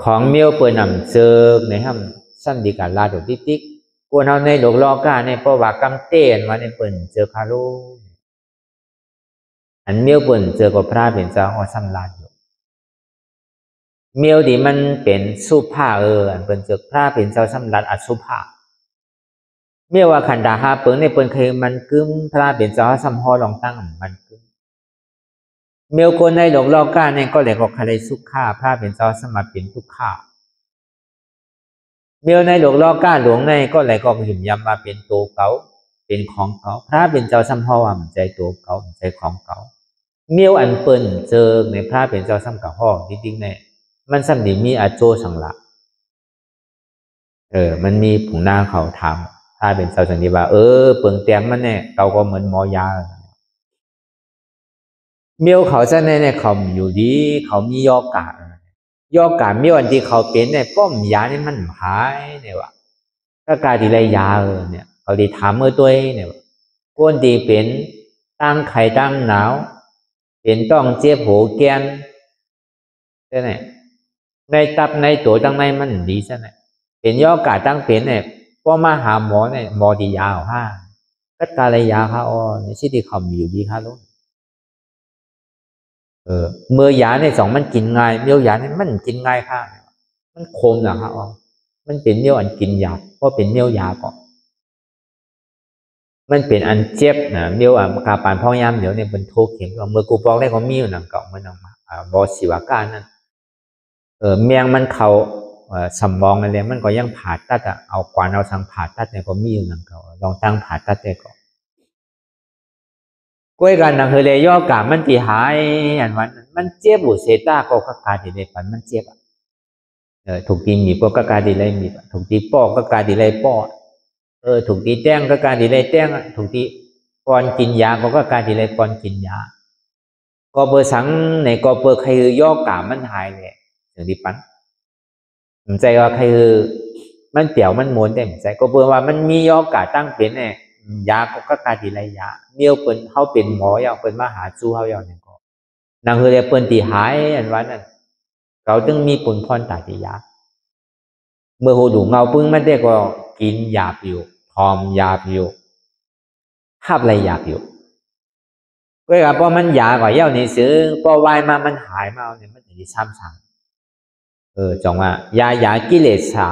ของเมียวเปิดนำเจอในห้ำสั้นดีการลาดติ๊กติ๊กกวนเอาในหลวงลอกาในประวัติกำเต้นว่าในเปิดเจอคารุอันเมียวเปิดเจอกับพระเป็นเจ้าเขาซ้ำลาดอยู่เมียวดีมันเป็นสุภาอันเปิดเจอพระเป็นเจ้าซ้ำลาดอัสุภาเมียว่าขันดาหาเปิงในเปิงเคยมันกึ้มพระเป็นเจ้าซ้ำฮอลองตั้งมันกึ้มเมียวคนในหลวงลอกาในก็เลยก็คาเลยสุขาพระเป็นเจ้าสมัครเป็นทุกข้าเมียวในหลวงลอกาหลวงในก็เลยก็หิมยำมาเป็นตัวเก่าเป็นของเก่าพระเป็นเจ้าซ้ำฮอว่าใจตัวเก่าใจของเก่าเมียวอันเปิลเจอในพระเป็นเจ้าซ้ำกับห้องจริงๆเนี่ยมันซ้ำดีมีอาโจสังละมันมีผงนางเขาทำถ้าเป็นเจ้าสันนิบาเปิงเตียงมันเนี่ยเราก็เหมือนมอยาเมียวเขาจะเนี่ยเขาอยู่ดีเขามียอกาเมียวอันที่เขาเป็นเนี่ยป้อมยานี่มันหายเนี่ยว่ะก็กลายเป็นไรยาเนี่ยเขาดีถามเมื่อตัวเนี่ยก้นดีเป็นตั้งไข่ตั้งหนาวเป็นต้องเจ็บหัวแกนใช่ไหมในตับในตัวตั้งในมันดีใช่ไหมเป็นยอกาตั้งเป็นเนี่ยก็มาหาหมอเนี่ยหมอดียาห้าก็กลายยาค่ะในที่ที่เขาอยู่ดีค่ะลูก เมื่อยาในสองมันกินง่ายเมียวยาในมันกินง่ายค่ะมันคมนะครับอ๋อมันเป็นเมียวอันกินยาเพราะเป็นเมียวยาก่อนมันเป็นอันเจ็บนะเมียวกาปานพ่อยามเดี๋ยวในบนโทเข็มเมื่อกูบอกได้ก็มีอยู่หนังเก่ามันออกมาบอสิวาการนั่นเมียงมันเขาสมองอะไรมันก็ยังผ่าตัดเอากวานเอาทางผ่าตัดเนี่ยก็มีอยู่หนังเก่าลองตั้งผ่าตัดได้ก่อนก้วยกันหนังเฮเลยย่อกามันตีหายอันวันมันเจ็บบุเซต้าก็กาดีเลยปันมันเจ็บถูกตีมีปก็กาดีเลยมีถูกตีป้อก็กาดีเลยป้อถูกตีแต้งก็กาดีเลยแต้งถูกตีปอนกินยาก็กาดีเลยปอนกินยาก็เบอร์สังในก็เบอร์ใครย่อกามันหายเลยอย่างที่ปันผมใจว่าใครมันเปี่ยวมันม้วนได้ผมใจก็เบอร์ว่ามันมีย่อกาตั้งเป็นเนี่ยยาก็กาดีเลยยาเมียวเป็นเขาเป็นหมออย่างเป็นมหาสู้เขาอย่างนี้ก็นางเฮเลยเปิ้นตีหายอันวันนั้นเขาจึงมีผลพรตาติยาเมื่อหูดูเงาปึ้งมันได้ก็กินยาผิวทอมยาผิวหับอะไรยาผิวก็แบบพอมันยากว่าเย้านี่ซื้อพอวายมามันหายมาเนี่ยมันจะซ้ำซ้ำจังว่ายากิเลสา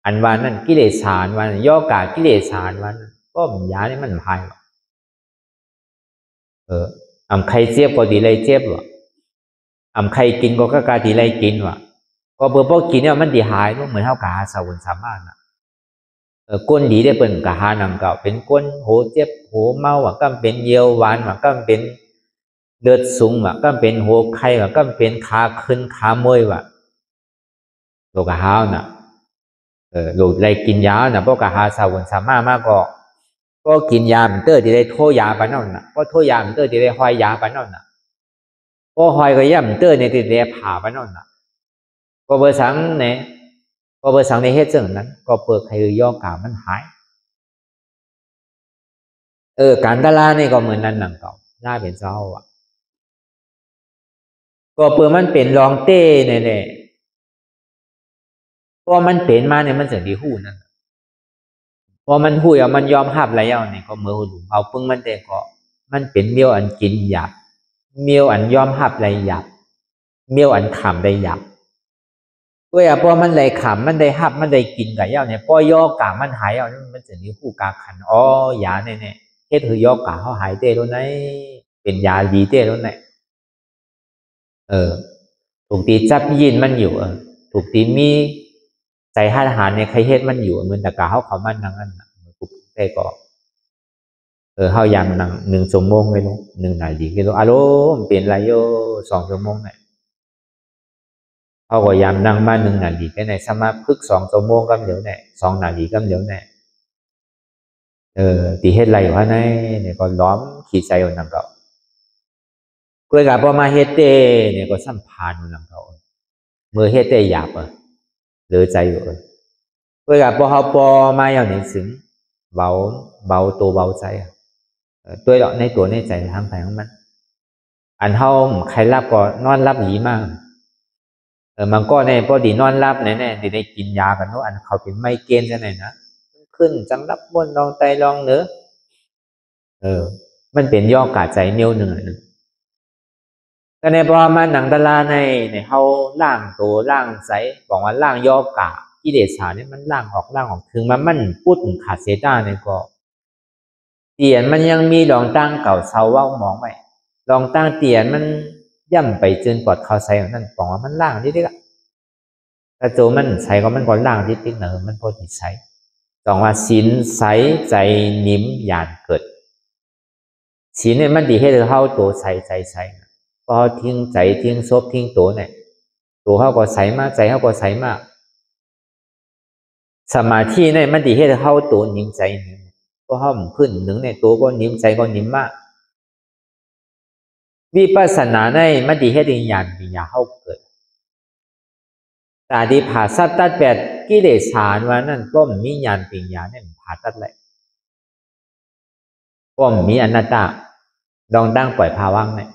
อันวันนั้นกิเลสาอันวันย่อกากิเลสาอันวันก็ยานี่มันหายใครเจ็บก็ดีเลยเจ็บวะใครกินก็กาดีเลยกินวะก็เบอร์พวกกินเนี่ยมันดีหายก็เหมือนเท่ากับสาวสามารถนะก้นดีได้เป็นกะหานังเก่าเป็นก้นโหเจ็บโหเมาก็เป็นเยียวหวานก็เป็นเลือดสูงก็เป็นโหไข้ก็เป็นขาขึ้นขามวยโลกะหาน่ะโลกไรกินยาน่ะพวกกะหาสาวสามารถมากก็กินยาเตอร์ที่ได้โทยาปานนั่นน่ะก็โทยาเตอร์ที่ได้หอยยาปานนั่นน่ะก็หอยก็ย่ำเตอร์ในที่ได้ผ่าปานนั่นน่ะก็เบอร์สังเนี่ยก็เบอร์สังในเฮ็ดจังนั้นก็เปิดใครย่อกามันหายการตลาดนี่ก็เหมือนนั้นหนังเก่าหน้าเป็นเจ้าก็เปิดมันเป็นรองเต้เนี่ยพอมันเป็นมาเนี่ยมันเสียงดีหู้นั่นพอมันหู้มันยอมหับแล้วเนี่ยก็เมื่อหูเอาปึ้งมันแต่ก็มันเป็นเมียวอันกินหยาบเมียวอันยอมหับไรหยาบเมียวอันขำได้หยาบพอมันได้ขำมันได้หับมันได้กินกับเย้าเนี่ยพอย่อกามันหายเอาเนี่ยมันเสียงดีหู้กาขันยาเนี่ยเฮ็ดคือย่อกาเขาหายเต้แล้วไหนเป็นยาดีเต้แล้วไหนถูกตีจับยินมันอยู่ถูกตีมีใจห้าทหารเนี่ยใครเฮ็ดมันอยู่เหมือนแต่กาเขามันนั่งนั่นถูกได้ก็เขายามนั่ง1 ชั่วโมงไปลง1 นาทีไปลงอารมณ์เปลี่ยนไรโย2 ชั่วโมงเนี่ยเขาก็ยามนั่งมา1 นาทีแค่ไหนสมาพึก2 ชั่วโมงก็เดี๋ยวเนี่ย2 นาทีก็เดี๋ยวเนี่ยตีเฮ็ดไรวะเนี่ยก็ล้อมขี่ใจอยู่นั่งก็กล้วยกับพอมาเฮ็ดเต้เนี่ยก็สัมพันธ์นั่งเขาเมื่อเฮ็ดเต้หยาบหรือใจอยู่กล้วยกับพอเขาพอมาอย่างนี้ถึงเบาตัวเบาใจตัวเราในตัวในใจทางภายของมันอันเท่าใครรับก็นอนรับหลีมากมันก็ในพอดีนอนรับแน่ๆได้กินยากันเนาะอันเขาเป็นไมเกรนจะไหนนะขึ้นจังรับบนลองไตลองเนื้อมันเป็นย่อกาใจเนียวหนึ่งก็ในพอมาหนังตลาในเขาล่างตัวล่างใสบอกว่าล่างย่อกากิเลสาเนี่ยมันล่างออกถึงมันพูดขาดเซต้าเนี่ยก็เตียนมันยังมีรองตั้งเก่าเซาว่ามองไปรองตั้งเตียนมันย่ำไปจนปอดเขาใส่นั่นบอกว่ามันล่างนิดๆแต่โจมันใส่ก็มันก็ล่างนิดๆเนอะมันพอดีใส่ต้องว่าศีลใสใจนิ่มหยาดเกิดศีลเนี่ยมันดีให้เราเข้าตัวใส่พอทิ้งใจทิ้งซบทิ้งตัวเนี่ยตัวเขาก็ใสมากใจเขาก็ใสมากสมาธิเนี่ยมันดีให้เราเข้าตัวนิ่มใจนิ่มก็ห้อมขึ้นหนึ่งในตัวก็นิ่มใจก็นิ่มมากวิปัสสนาในมันดีให้ดึงญาณปัญญาเข้าเกิดแต่ดีผ่าสัตตัดแบบกิเลสานว่านั่นก็มีญาณปัญญาเนี่ยผ่าตัดเลยก็มีอนัตตาลองตั้งปล่อยภาวังเนี่ย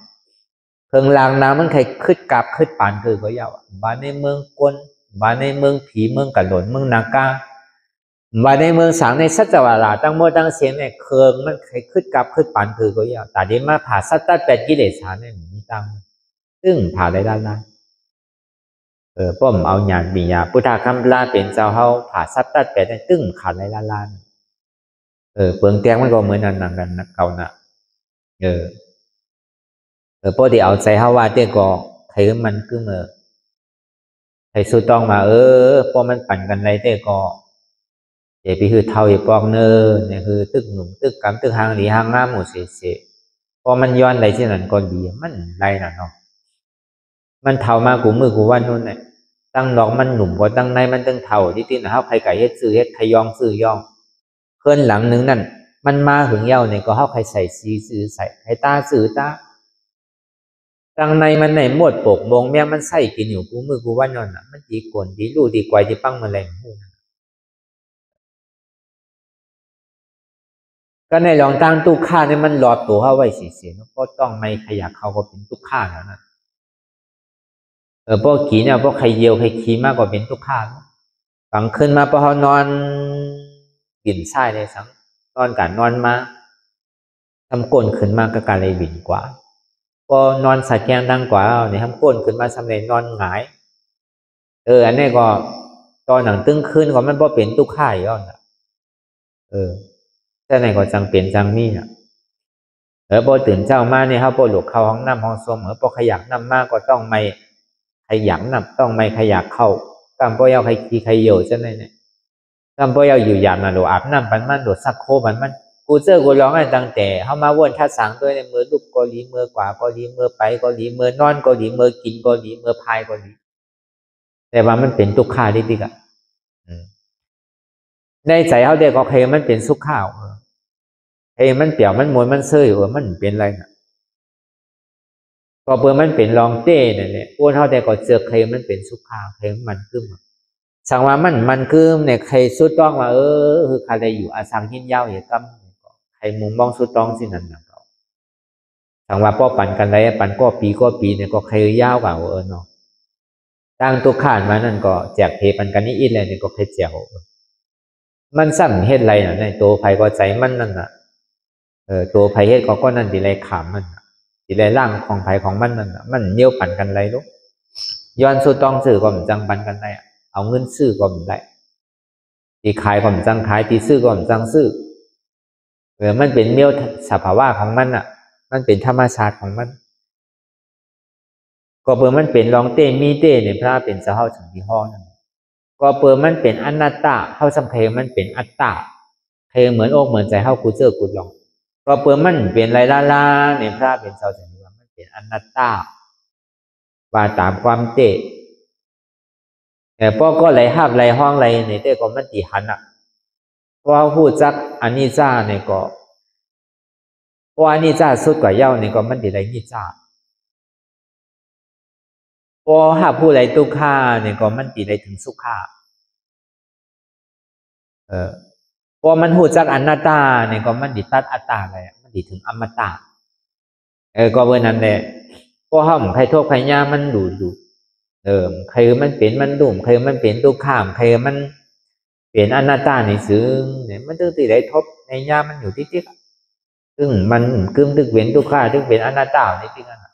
เพิ่งลางน้ำมันใครขึ้นกับขึ้นปานคือก็ยาวบ้านในเมืองกลบ้านในเมืองผีเมืองกะหล่นเมืองนากาบ้านในเมืองสังในสัจวาราตั้งโมตั้งเสียงเนี่ยเคืองมันใครขึ้นกับขึ้นปานคือก็ยาวแต่ดีมาผ่าสัตตัดแบบกิเลสานเนี่ยมีตั้ง ตึ้งผ่าได้ล้านป้อมเอาหยาดบียาพุทธคำลาเป็นเจ้าเฮาผ่าซับตัดไปได้ตึ้งขาดได้ล้านเปลืองแตงมันก็เหมือนนั่นกันนะเก่านะพอที่เอาใจเฮาว่าเต้ก็ใครมันคือใครสู้ต้องมาพอมันปั่นกันไรเต้ก็เดี๋ยวพี่คือเท่าอีปอกเนอเนี่ยคือตึกหนุ่มตึกกำตึกหางหลีหางงามหมดเสียพอมันย้อนไรที่นั่นก็ดีมันไรน่ะเนาะมันเท่ามากูมือกูวันนู่นเนี่ยตั้งดอกมันหนุ่มก็ตั้งในมันตั้งเท่าที่ตีนะครับใครไก่เฮ็ดซื้อเฮ็ดใครยองซื้อยองเคลื่อนหลังนึงนั่นมันมาถึงเย้าเนี่ยก็เขาใครใส่ซีซื้อใส่ใครตาซื้อตาตั้งในมันในหมดปกมงแม่มันใส่กินอยู่กูมือกูวันนั่นน่ะมันดีกวนดีรู้ดีกว่าที่ปั้งแมลงก็ในลองตั้งตู้ข้าเนี่ยมันหลอดตัวเข้าไว้เสียๆก็ต้องไม่ขยักเขาก็เป็นตู้ข้าแล้วนะพวกขี่เนี่ยพวกใครเยียวใครขี่มากกว่าเป็นตู้ข้าฝังขึ้นมาพอเขานอนบินไส้เลยสังนอนกันนอนมาทำก้นขึ้นมาก็การเลยบินกว่าพอนอนสักแกงดังกว่าเนี่ยทำก้นขึ้นมาสำเร็จนอนหงายอันนี้ก็ตอนหนังตึงขึ้นก็มันพอเป็นตู้ข้าย้อนแต่ไหนก็จังเปลี่ยนจังมีอ่ะพอตื่นเช้ามาเนี่ยเขาพอหลุดเข้าห้องน้ำห้องส้วมพอขยักน้ำมากก็ต้องไม่ขยักน้ำต้องไม่ขยักเข้ากำพอยาใครขี้ใครเหี่ยวใช่ไหมเนี่ยกำพอยาอยู่หยาบนะหลุดอาบน้ำปันมันหลุดซักโคมันกูเจอกูร้องไห้ตั้งแต่เขามาวนท่าสังด้วยในมือลูกกอลีมือกว่ากอลีมือไปกอลีมือนอนกอลีมือกินกอลีมือพายกอลีแต่ว่ามันเป็นทุกข์ข้าดิดิกะในใจเขาเด็กก็เคมันเป็นสุขข้าวมันเปี่ยวมันมวยมันเสื่อมันเป็นอะไรนะก็เพื่อมันเป็นรองเต้เนี่ยแหละอ้วนเท่าแต่ก็เจอใครมันเป็นสุขข้าวใครมันขึ้นสังว่ามันขึ้นเนี่ยใครสุดต้องว่าคือใครได้อยู่อาสังหินยาวอย่างกำใครมุมมองสุดต้องสินั่นนะก็สังว่าป้อปั่นกันไรปั่นก็ปีเนี่ยก็ใครยาวกว่าเนาะตั้งตัวขานมานั่นก็แจกเพปันกันนี่อินเลยเนี่ยก็ใครแจกมันสั่งเฮ็ดไรน่ะในตัวไผก็ใจมันนั่นน่ะตัวไผเฮ็ดก็นั่นดีไรขามมันดีไรร่างของไผของมันนั่นน่ะมันเยี่ยวปั่นกันไรลูกย้อนสู้ต้องซื้อก็มันจังปั่นกันได้เอาเงินซื้อก็มันได้ตีขายก็มันจังขายตีซื้อก็มันจังซื้อมันเป็นเมี่ยวสภาวะของมันอ่ะมันเป็นธรรมชาติของมันก็เปิดมันเป็นรองเต้มีเต้เนี่ยพระเป็นเจ้าถึงที่ห้อนั่นก็เปิดมันเป็นอนัตตาเข้าสำคัญมันเป็นอัตตาเคเหมือนอกเหมือนใจเข้ากูเจอกูลองก็เปิดมันเป็นไรล่าเนี่ยพระเป็นเจ้าถึงที่ว่ามันเป็นอนัตตาว่าตามความเต้แต่พอก็ไหลห้าไหลห้องไหลในเต้ก็มันตีหันอ่ะเพราะพูดจักอันนี้จ้าเนี่ยก็เพราะอันนี้จ้าสุดกว่าเย้าเนี่ยก็มันตีไรนี่จ้าพอหาผู้ไรตุกข้าเนี่ยก็มันตีไรถึงสุขาพอมันหูจักอนัตตาเนี่ยก็มันดิตัดอัตตาเลยมันดิถึงอมตะก็เบอร์นั้นแหละพอห้ามใครโทษใครย่ามันดูใครมันเป็นมันดุ่มใครมันเป็นตุกข้ามใครมันเปลี่ยนอนัตตาในซึ่งเนี่ยมันตึงตีได้ทบในย่ามันอยู่ที่ซึ่งมันกึ่งตึกเว้นตุกข้าตึกเป็นอนัตตาในที่นั้น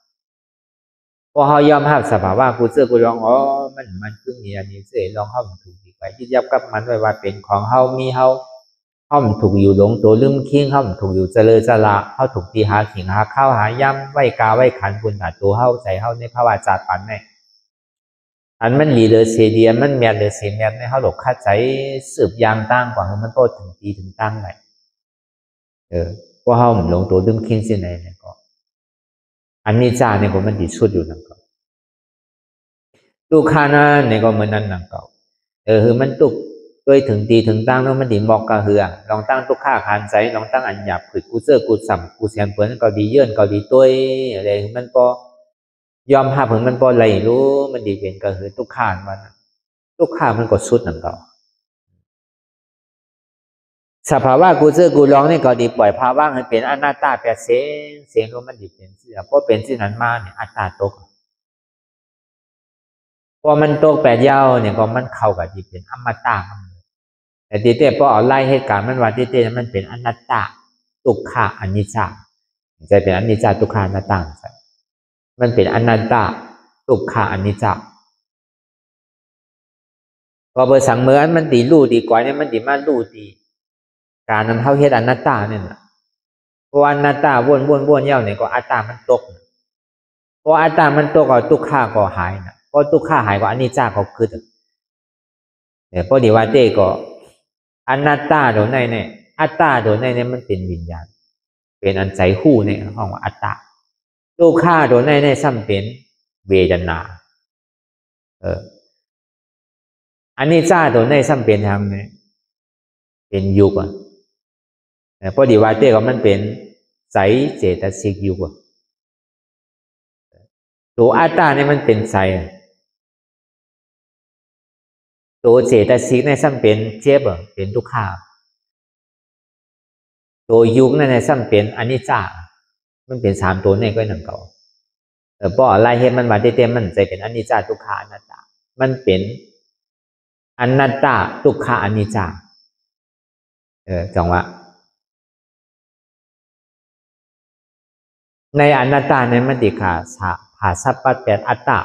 พอเขายอมรับสภาวะกูเชื่อกูลองมันคือมีอันนี้เสียลองเข้าถูกดีไปยึดยับกับมันไว้ว่าเป็นของเฮามีเฮาถูกอยู่หลงตัวลืมคิงถูกอยู่เจริญจละเขาถูกตีหาขิงหาข้าวหาย่ำไว้กาไว้ขันบุญหาตัวเฮาใจเฮาในภาวะจัดปันเนี่ยอันมันหลีเลยเสียเดียนมันเมียนเลยเสียเมียนในเขาหลกคาใจสืบยามตั้งกว่ามันโตถึงตีถึงตั้งไหนเพราะเฮาหลงตัวลืมคิงสิไหนเนี่ยก็อันนี้จ้าเนี่ยก็มันดีสุดอยู่นั่นก็ตุกขานะเนี่ยก็เหมือนนั้นนั่นก็คือมันตุกโดยถึงตีถึงตั้งแล้วมันดีบอกกะเหือลองตั้งตุกข้าคานใจลองตั้งอันหยาบขืดกูเจอกูสัมกูเสียนเปิ้นก็ดีเยื่อนก็ดีตัวอะไรมันก็ยอมหับถึงมันพอไหลรู้มันดีเป็นกะเหือตุกข้ามันตุกข้ามันก็สุดนั่นก็สภาวะกูเจอกูร้องนี่ก็ดีปล่อยภาวะให้เป็นอนัตตาแปดเสียงรู้มันดีเป็นเสียเพราะเป็นสิ่งนั้นมาเนี่ยอัตตาตกพอมันตกแปดยาวเนี่ยก็มันเข้ากับที่เป็นอมตะแต่ทีเต้พอเอาไล่เหตุการณ์มันว่าทีเต้มันเป็นอนัตตาทุกขะอนิจจาใจเป็นอนิจจาทุกขาอนัตตา มันเป็นอนัตตาทุกขาอนิจจาพอเบอร์สังเมือนมันดีรู้ดีกว่าเนี่ยมันดีมากรู้ดีการนั้นเท่าเฮ็ดอนัตตาเนี่ยนะเพราะอนัตตาวนเย้าเนี่ยก็อัตตามันตกพออัตตามันตกก็ทุกขาก็หายนะพอทุกขาหายก็อนิจจาก็คือเนี่ยพอดีว่าเต้ก็อนัตตาโดยในอัตตาโดยในมันเป็นวิญญาณเป็นอันใจคู่ในห้องว่าอัตตาทุกขาโดยในซ้ำเป็นเวทนาอันนี้จ้าตัวในซ้ำเป็นทางเนี่ยเป็นยุกพอดีว่าเต้ก็มันเป็นใสเจตสิกยุกตัวอัตตาเนี่ยมันเป็นใสตัวเจตสิกในซ้ำเป็นเจ็บเป็นทุกขาตัวยุกนั่นในซ้ำเป็นอนิจจามันเป็นสามตัวในก็นั่นเก่าเพราะอะไรเหตุมันมาเต็มมันใจเป็นอนิจจาทุกขาอนัตตามันเป็นอนัตตาทุกขาอนิจจาจังว่าในอนัตตาในมันติขาขาสัพพัตแปดอัตตา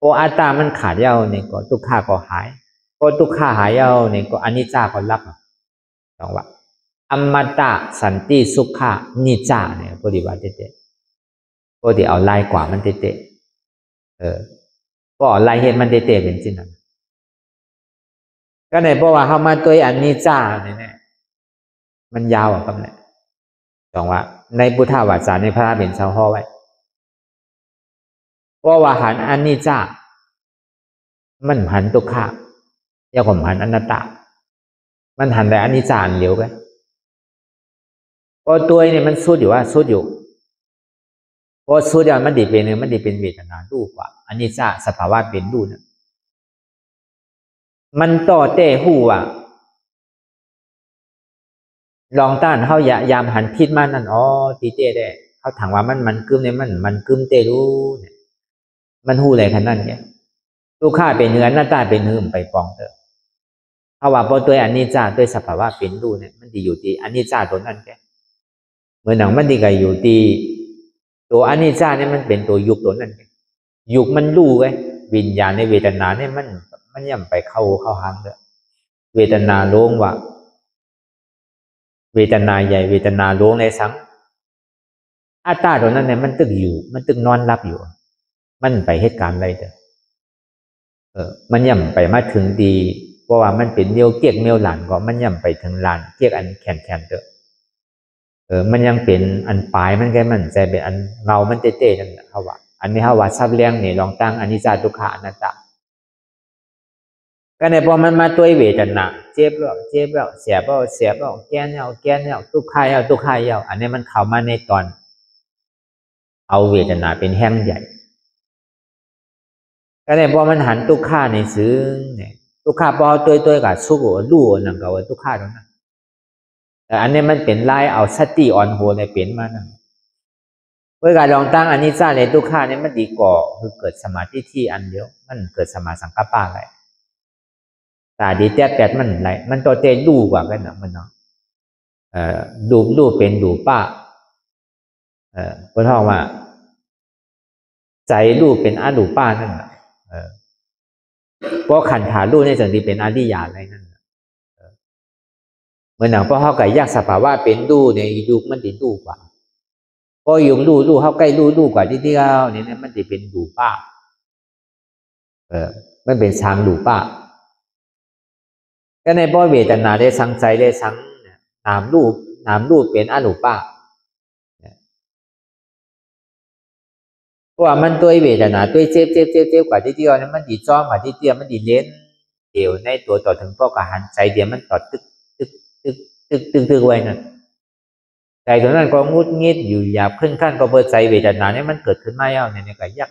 พออัตตามันขาดเย้าเนี่ยก็ทุกขาก็หายพอทุกขาหายเย้าเนี่ยก็อนิจจาก็รับจังว่าอมตะสันติสุขะนิจจาเนี่ยพอดีว่าเตะพอดีเอาลายกว่ามันเตะก็ลายเห็นมันเตะเป็นจริงนะก็ในเพราะว่าเขามาตัวอันนิจจาเนี่ยมันยาวอ่ะครับเนี่ยจังว่าในพุทธวาจาในพระราเป็นชาวห้อไว้เพราะว่าหันอันนิจจามันหันทุกขาอย่าผมหันอนัตตามันหันแต่อนิจจาเหลียวไปพอตัวเนี่ยมันสุดอยู่ว่าสุดอยู่พอสุดอย่างมันดีเป็นเนี่ยมันดีเป็นเวทนาดูกว่าอนิจจาสภาวะเป็นดูเนี่ยมันต่อเต้หูอ่ะลองต้านเขายามหันพิษมานั่นอ๋อตีเต้ได้เขาถามว่ามันกึมเนี่ยมันกึมเต้รู้เนี่ยมันหูอะไรขนาดเนี่ยลูกค้าเป็นเนื้อหน้าตาเป็นหืมไปปองเถอะเพราะว่าพอตัวอันนี้จ้าตัวสภาวะเป็นรู้เนี่ยมันดีอยู่ที่อันนี้จ้าตัวนั้นแกเหมือนหนังมันดีกับอยู่ที่ตัวอันนี้จ้าเนี่ยมันเป็นตัวยุคตัวนั้นยุคมันรู้ไว้วิญญาณในเวทนาเนี่ยมันย่ำไปเข้าหางเลยเวทนาโล่งว่าเวทนาใหญ่เวทนาโล่งในสังอัตตาตัวนั้นเนี่ยมันตึกอยู่มันตึกนอนรับอยู่มันไปเหตุการณ์อะไรเด้อมันย่ำไปมาถึงดีเพราะว่ามันเป็นเมียวเกียกเมียวหลานก็มันย่ำไปถึงหลานเกียกอันแข็งเด้อมันยังเป็นอันปลายมันแค่มันใจเป็นอันเงามันเต้ๆนั่นเขาว่าอันนี้เขาว่าซับเลี้ยงนี่ลองตั้งอนิจจาทุกขาอนัตตาก็ในพอมันมาตัวเวทนาเจ็บแล้วเสียบแล้วแก่เนี่ยทุกข์ทุกข์อันนี้มันเข้ามาในตอนเอาเวทนาเป็นแห้งใหญ่ก็ในพอมันหันทุกข์ในซึ้งเนี่ยทุกข์พอตัวกับสุขรู้นั่นก็ว่าทุกข์ตรงนั้นแต่อันนี้มันเป็นลายเอาสติอ่อนโหในเป็นมานั่นเมื่อการลองตั้งอนิจจาในทุกข์เนี่ยมันดีกว่าคือเกิดสมาธิที่อันเดียวมันเกิดสมาสังกัปปะอะไรตาดีแปดมันไหลมันตัวเตดูกว่ากันเนาะมันเนาะดูเป็นดูป้าเพราะท่องว่าใจดูเป็นอดูป้านั่นแหละเพราะขันธาดูในสันติเป็นอริยาอะไรนั่นเหมือนหนังเพราะเขาไก่ยากสภาวะเป็นดูในยุคมันดีดูกว่าเพราะยุคดูเขาใกล้ดูกว่าที่เขาเนี่ยมันจะเป็นดูป้ามันเป็นช้างดูป้าก็ในบ่อเวทนาได้สังใจได้สังนามรูปเป็นอนุปาเพราะว่ามันตัวเวทนาตัวเจ็บกว่าที่เดียวนั้นมันดีจ้องกว่าที่เดียวมันดีเล่นเดียวในตัวต่อถึงพ่อกหันใจเดียวมันต่อตึกไว้นั่นใจตัวนั้นก็งุดงิดอยู่หยาบขึ้นขั้นก็เปิดใจเวทนาเนี่ยมันเกิดขึ้นมาแล้วเนี่ยก็ยั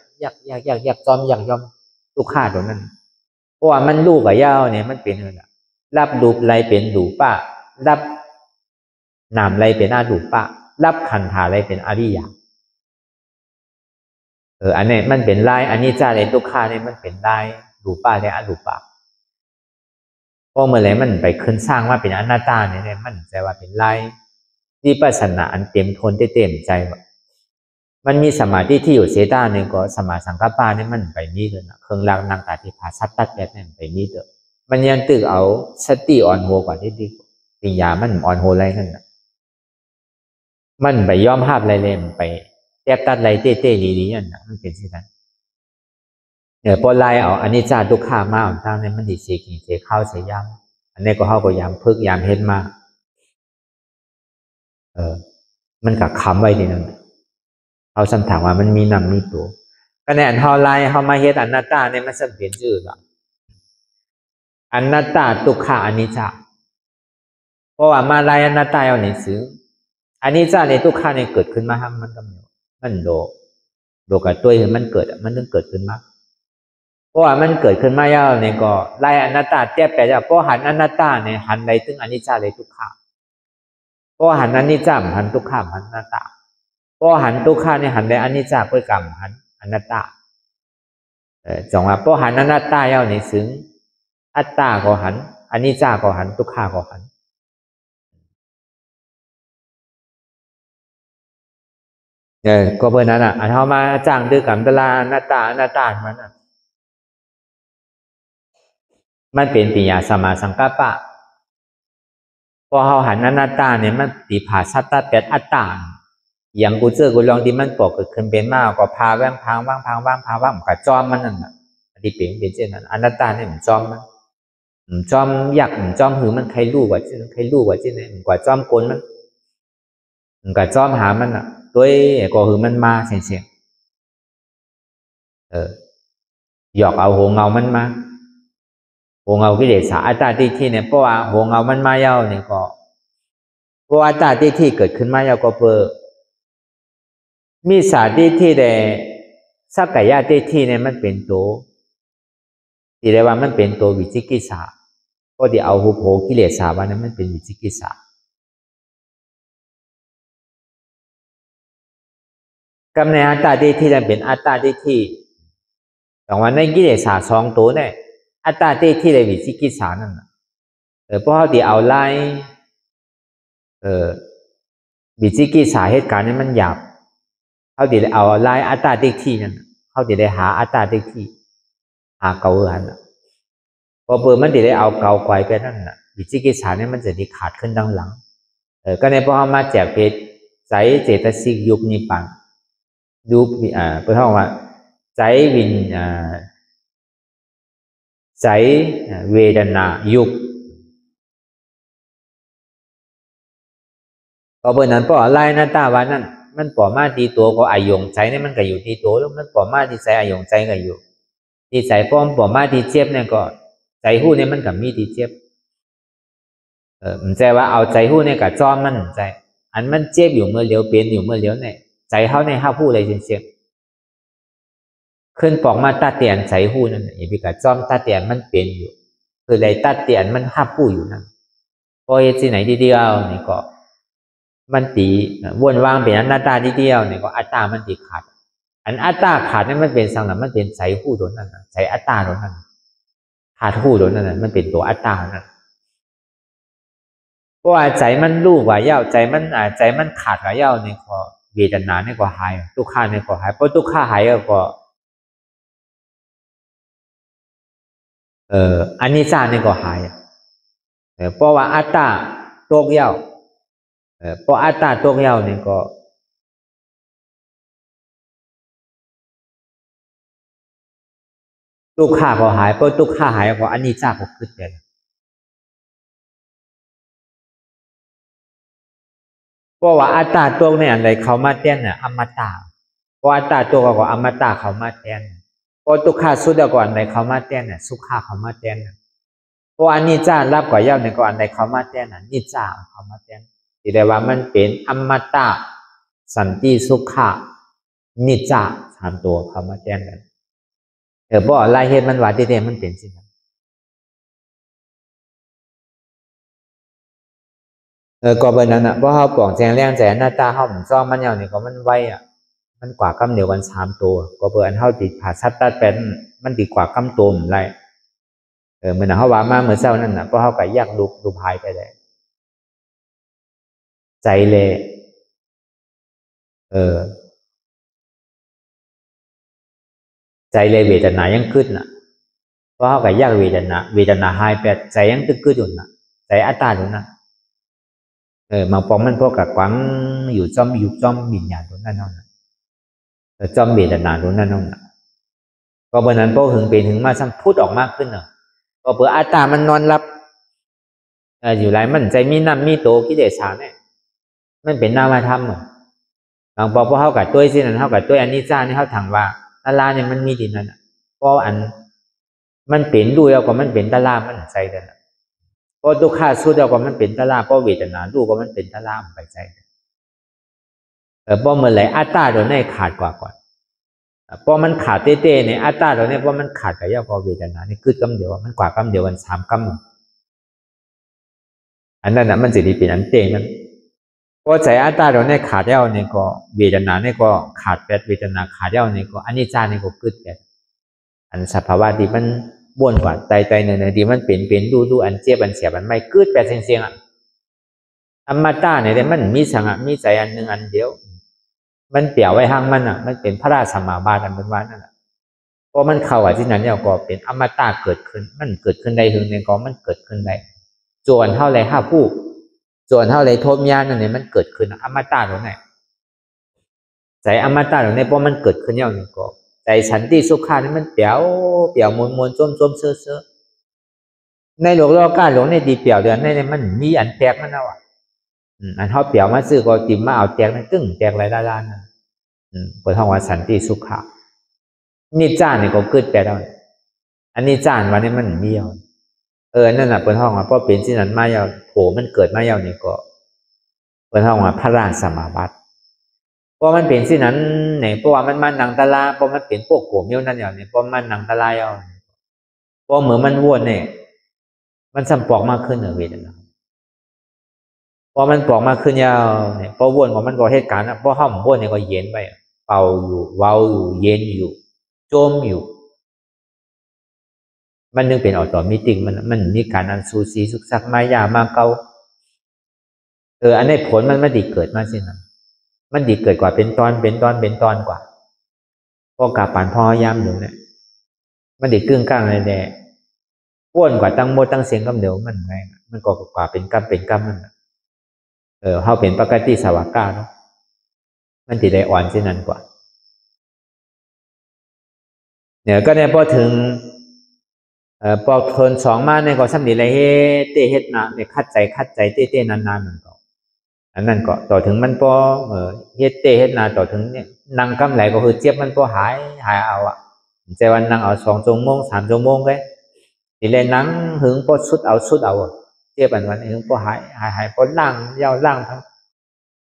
กจอมยักยอมทุกข้าตัวนั้นเพราะว่ามันลูกกับย่าเนี่ยมันเป็นอะไรรับดูไรเป็นดูป้ารับนามไรเป็นอาดูป้ารับขันธาไรเป็นอริยาอันนี้มันเป็นลายอันนี้จ้าในทุกข้าเนี่ยมันเป็นลายดูป้าและอดูป้าเพราะเมื่อไรมันไปขึ้นสร้างว่าเป็นอนัตตาเนี่ยมันใจว่าเป็นลายวิปัสสนาอันเต็มทนเต็มใจว่า มันมีสมาธิที่อยู่เสตาเนี่ยก็สมาสังกัปปะเนี่ยมันไปนี่เลยนะเครื่องรางนางตาที่ผาซัดตัดแบบนั้นไปนี่เด้อมันยังตึกเอาสติอ่อนโหกว่าที่ดีปัญญามันอ่อนโหอะไรนั่นนะมันไปยอมภาพอะไรเลยมันไปแทบตัดอะไรเต้เต้ลีนั่นนะมันเป็นสิ่งนั้นพอไล่เอาอันนี้จ้าทุกข้ามาของตั้งเนี่ยมันดีเสียกินเสียข้าวเสียยำอันนี้ก็เข้าก็ยำพึกยำเฮ็ดมามันกับคำไว้ดีนั่นเอาสัมถามว่ามันมีนำมีตัวก็เนี่ยเฮาไล่เฮามาเฮ็ดอนัตตาเนี่ยมันสัมเปลี่ยนชื่อละอนัตตาทุกข้าอนิจจาเพราะว่ามาไล่อนัตตาเอาหนังสืออนิจจาในทุกข้าเนี่ยเกิดขึ้นมาให้มันกำเนิดมันโดกับตัวที่มันเกิดมันต้องเกิดขึ้นมาเพราะว่ามันเกิดขึ้นมาแล้วเนี่ยก็ไล่อนัตตาแก้ไปแล้วเพราะหันอนัตตาเนี่ยหันใดถึงอนิจจาเลยทุกข้าเพราะหันอนิจจาหันทุกข้าหันอนัตตาเพราะหันทุกข้าเนี่ยหันใดอนิจจาเพื่อกรรมหันอนัตตาจงว่าเพราะหันอนัตตาแล้วเนี่ยถึงอัตตาก็หันอนิจจาก็หันทุกข้าก็หันก็เพื่อนั้นอ่ะเขามาจ้างด้วยกันตลาอนัตตามันเป็นปิญญาสมาสังกัปปะพอเขาหันอนัตตาเนี่ยมันติภาสัตตะเป็นอัตตาอย่างกูเจอกูลองที่มันปกเกิดขึ้นเป็นมากก็พาแว่งพังว่างกับจอมมันนั่นน่ะที่เป็นเช่นนั้นอนัตตาเนี่ยมันจอมมันจอมอยากมันจอมหือมันใครรู้ว่าที่ใครรู้ว่าที่ไหนมันกว่าจอมโกนมันกว่าจอมหามันอ่ะตัวก็หือมันมาเสียงหยอกเอาหัวเงามันมาหัวเงากิเลสอัตตาที่เนี่ยเพราะว่าหัวเงามันมาเย้าเนี่ยก็เพราะอัตตาที่เกิดขึ้นมาเย้าก็เพื่อมีสาที่แต่สักกายะที่เนี่ยมันเป็นตัวที่เรียกว่ามันเป็นตัววิจิกิจฉาก็ที่เอาหุโผกิเลสว่านั้นมันเป็นวิจิกิจฉากำเนิดอัตตาที่นั้นเป็นอัตตาที่แต่ว่าในกิเลสสองตัวเนี่ยอัตตาที่เลยวิจิกิจฉานั่นเพราะเขาที่เอาไล่วิจิกิจฉาเหตุการณ์นี้มันหยาบเขาที่เอาไล่อัตตาที่นั่นเขาที่ได้หาอัตตาที่หาเกาหันพอเปิดมันที่ได้เอาเกาไกวไปนั่นน่ะวิจิกิจฉาเนี่ยมันจะดีขาดขึ้นดังหลังก็ในพอเขามาแจกเพจใจเจตสิกยุคนิพพานยุคเพื่อเขาว่าใจวิญใจเวทนายุคก็เพื่อนั้นพอไล่หน้าตาวันนั้นมันปอมาตีตัวก็อายงใจเนี่ยมันก็อยู่ที่ตัวแล้วมันปอมาที่ใจอายงใจก็อยู่ที่ใจป้อมปอมาที่เจ็บเนี่ยก็ใจหู้เนี่ยมันกับมีที่เจ็บมันใจว่าเอาใจหู้เนี่ยกับจอมมันใจอันมันเจ็บอยู่เมื่อเลี้ยวเป็นอยู่เมื่อเลี้ยวเนี่ยใจเขาเนี่ยห้าผู้อะไรเจ็บขึ้นปอกมาตาเตียนใจหู้นั่นอย่าไปกับจอมตาเตียนมันเป็นอยู่คืออะไรตาเตียนมันห้าผู้อยู่นั่นพอเหตุที่ไหนทีเดียวนี่ก็มันตีวนวางเป็นอนัตตาทีเดียวเนี่ยก็อัตตามันตีขาดอันอัตตาขาดนั่นมันเป็นสังขารมันเป็นใจหู้โดนนั่นใจอัตตาโดนนั่นขาดหู้โดนนั่นมันเป็นตัวอัตตานั่นเพราะว่าใจมันรู้ว่าเย้าใจมันขาดว่าเย้าเนี่ยก็เวทนาเนี่ยก็หายทุกข์เนี่ยก็หายเพราะทุกข์หายก็อันนี้จาเนี่ยก็หายเพราะว่าอัตตาตกเย้าเพราะอัตตาตกเย้าเนี่ยก็ทุกข์ก็หายเพราะทุกข์หายก็อันนี้จาก็ขึ้นไปเพราะว่าอัตตาตัวเนี่ยอะไรเขามาเต้นเนี่ยอมตะเพราะอัตตาตัวก็อมตะเขามาเต้นเพราะทุกข์สุดก่อนในเขามาเต้นเนี่ยสุขะเขามาเต้นเพราะอันนี้จ้ารับกว่าเย้าในก่อนในเขามาเต้นนิจจาเขามาเต้นที่ได้ว่ามันเป็นอมตะสันติสุขะนิจจาสามตัวเขามาเต้นกันเพราะอะไรเหตุมันว่าที่เดียมันเป็นสิ่งนั้นก็เป็นนั้นอ่ะเพราะเขาปล่องแจงแรงใจหน้าตาเขาเหมือนซ้อมมันอย่างนี้ก็มันไวอ่ะมันกว่ากำเดียวกันสามตัวก็เปิดอันเขาติดผ่าชัดตัดเป็นมันติดกว่ากำตัวมันไรเหมือนเขาว่ามาเหมือนเศร้านั่นน่ะเพราะเขาก็ยากดูภายไปเลยใจเลย ใจเลยเวทนายังขึ้นน่ะเพราะเขากับยากเวทนาหายไปใจยังตึกขึ้นอยู่น่ะใจอัตตาอยู่น่ะมาปองมันพวกกับกวางอยู่จอมวิญญาณตรงนั้นนั่นจอมเวทนาตรงนั้นนั่นก็เพราะนั้นพวกถึงเป็นถึงมาซ้ำพูดออกมากขึ้นเนาะก็เพื่ออัตตามันนอนรับอยู่ไรมันใจมีน้ำมีโตกิเลสเนี่ยมันเป็นนามธรรมบางปอพอเขากับตัวสินั้นเขากับตัวอันนี้จ้านี่เขาถังว่าตาลาเนี่ยมันมีที่นั่นเพราะอันมันเป็นดูแล้วก็มันเป็นตาลามันใจเดินเพราะทุกข้าสู้แล้วก็มันเป็นตาลาเพราะเวทนาดูก็มันเป็นตาลาไปใจเพราะเมื่อไหร่อัตตาตัวนี้ขาดกว่าก่อนเพราะมันขาดเต้ๆในอัตตาตัวนี้เพราะมันขาดกับยาพอเวทนานี่คือกำเดียวมันกว่ากำเดียวกัน3 กำอันนั้นนะมันจะดีเป็นอันเต้มันเพราะใจอัตตาตัวนี้ขาดแล้วเนี่ยก็เวทนาเนี่ยก็ขาดแปดเวทนาขาดแล้วเนี่ยก็อันนี้จ้าเนี่ยก็กึศแปดอันสภาวะที่มันบ้วนกว่าใจเนี่ยที่มันเป็นดูอันเจ็บอันเสียมันไม่กึศแปดเสียงอมตะเนี่ยมันมีสังมีใจอันหนึ่งอันเดียวมันเปี่ยวไว้ห้างมันมันเป็นพระราชสมาบาทอันเป็นว่านั่นเพราะมันเข้าที่นั้นเนี่ยก็เป็นอมตะเกิดขึ้นมันเกิดขึ้นได้ถึงเนี่ยก็มันเกิดขึ้นได้จวนเท่าไรห้าผู้จวนเท่าไรโทมยานนั่นเนี่ยมันเกิดขึ้นอมตะตรงไหนใจอมตะตรงนี้เพราะมันเกิดขึ้นอย่างนี้ก็ใจสันติสุขานี่มันเปี่ยวมวลจมเซ่อในโลกก้าหลงในดีเปี่ยวเดือนในมันมีอันแตกมันเอาอันเขาเปี่ยวมาซื้อก็ติมมาเอาแตกนั่นตึ้งแตกไรด้านนั่นเปิดห้องว่าสันติสุขานี่จ้าเนี่ยก็เกิดแปลได้อันนี้จ้านวันนี้มันมีเอานั่นน่ะเปิดห้องว่าเพราะเป็นที่นั้นมาเยาโผมันเกิดมาเยานี่ก็เปิดห้องว่าพระราชสมาบัติเพราะมันเป็นที่นั้นเนี่ยเพราะว่ามันมานังตะลาเพราะมันเป็นพวกโกเมียวนั่นอย่างนี้เพราะมันนังตะลาเยาเพราะเหมือนมันวนเนี่ยมันสัมปอกมากขึ้นเวทนาพอมันปอกมากขึ้นยาวเนี่ยพอวนของมันก็เหตุการณ์เพราะห้องวนเนี่ยก็เย็นไปเป่าอยู่เว้าอยู่เย็นอยู่จมอยู่มันนึงเป็นออโตมิติกมันมีการอันซูซีสุกซักมายามาเกาอันนี้ผลมันไม่ดีเกิดมากสินะมันดีเกิดกว่าเป็นตอนกว่าพอกาปานพอยามอยู่เนี่ยมันดีกึ่งกลางเลยแดงอ้วนกว่าตั้งโมตั้งเสียงกำเดียวมันไงมันก็กว่าเป็นกำมันเขาเป็นปกติสวากาเนาะมันจะได้อ่อนเช่นนั้นกว่าเนี่ยก็เนี่ยพอถึงพอเทิน2มาเนี่ยก็ซ้ำดีเลยเต้เฮ็ดนะเนี่ยคัดใจเต้นานๆมันก็อันนั้นก็ต่อถึงมันพอเฮ็ดเต้เฮ็ดนาต่อถึงเนี่ยนั่งกำไหลก็คือเจ็บมันพอหายเอาใจวันนั่งเอา2 ชั่วโมง3 ชั่วโมงก็ดีเลยนั่งหึงพอสุดเอาเจ็บอันวันหึงพอหายพอล่างยาวล่างทั้ง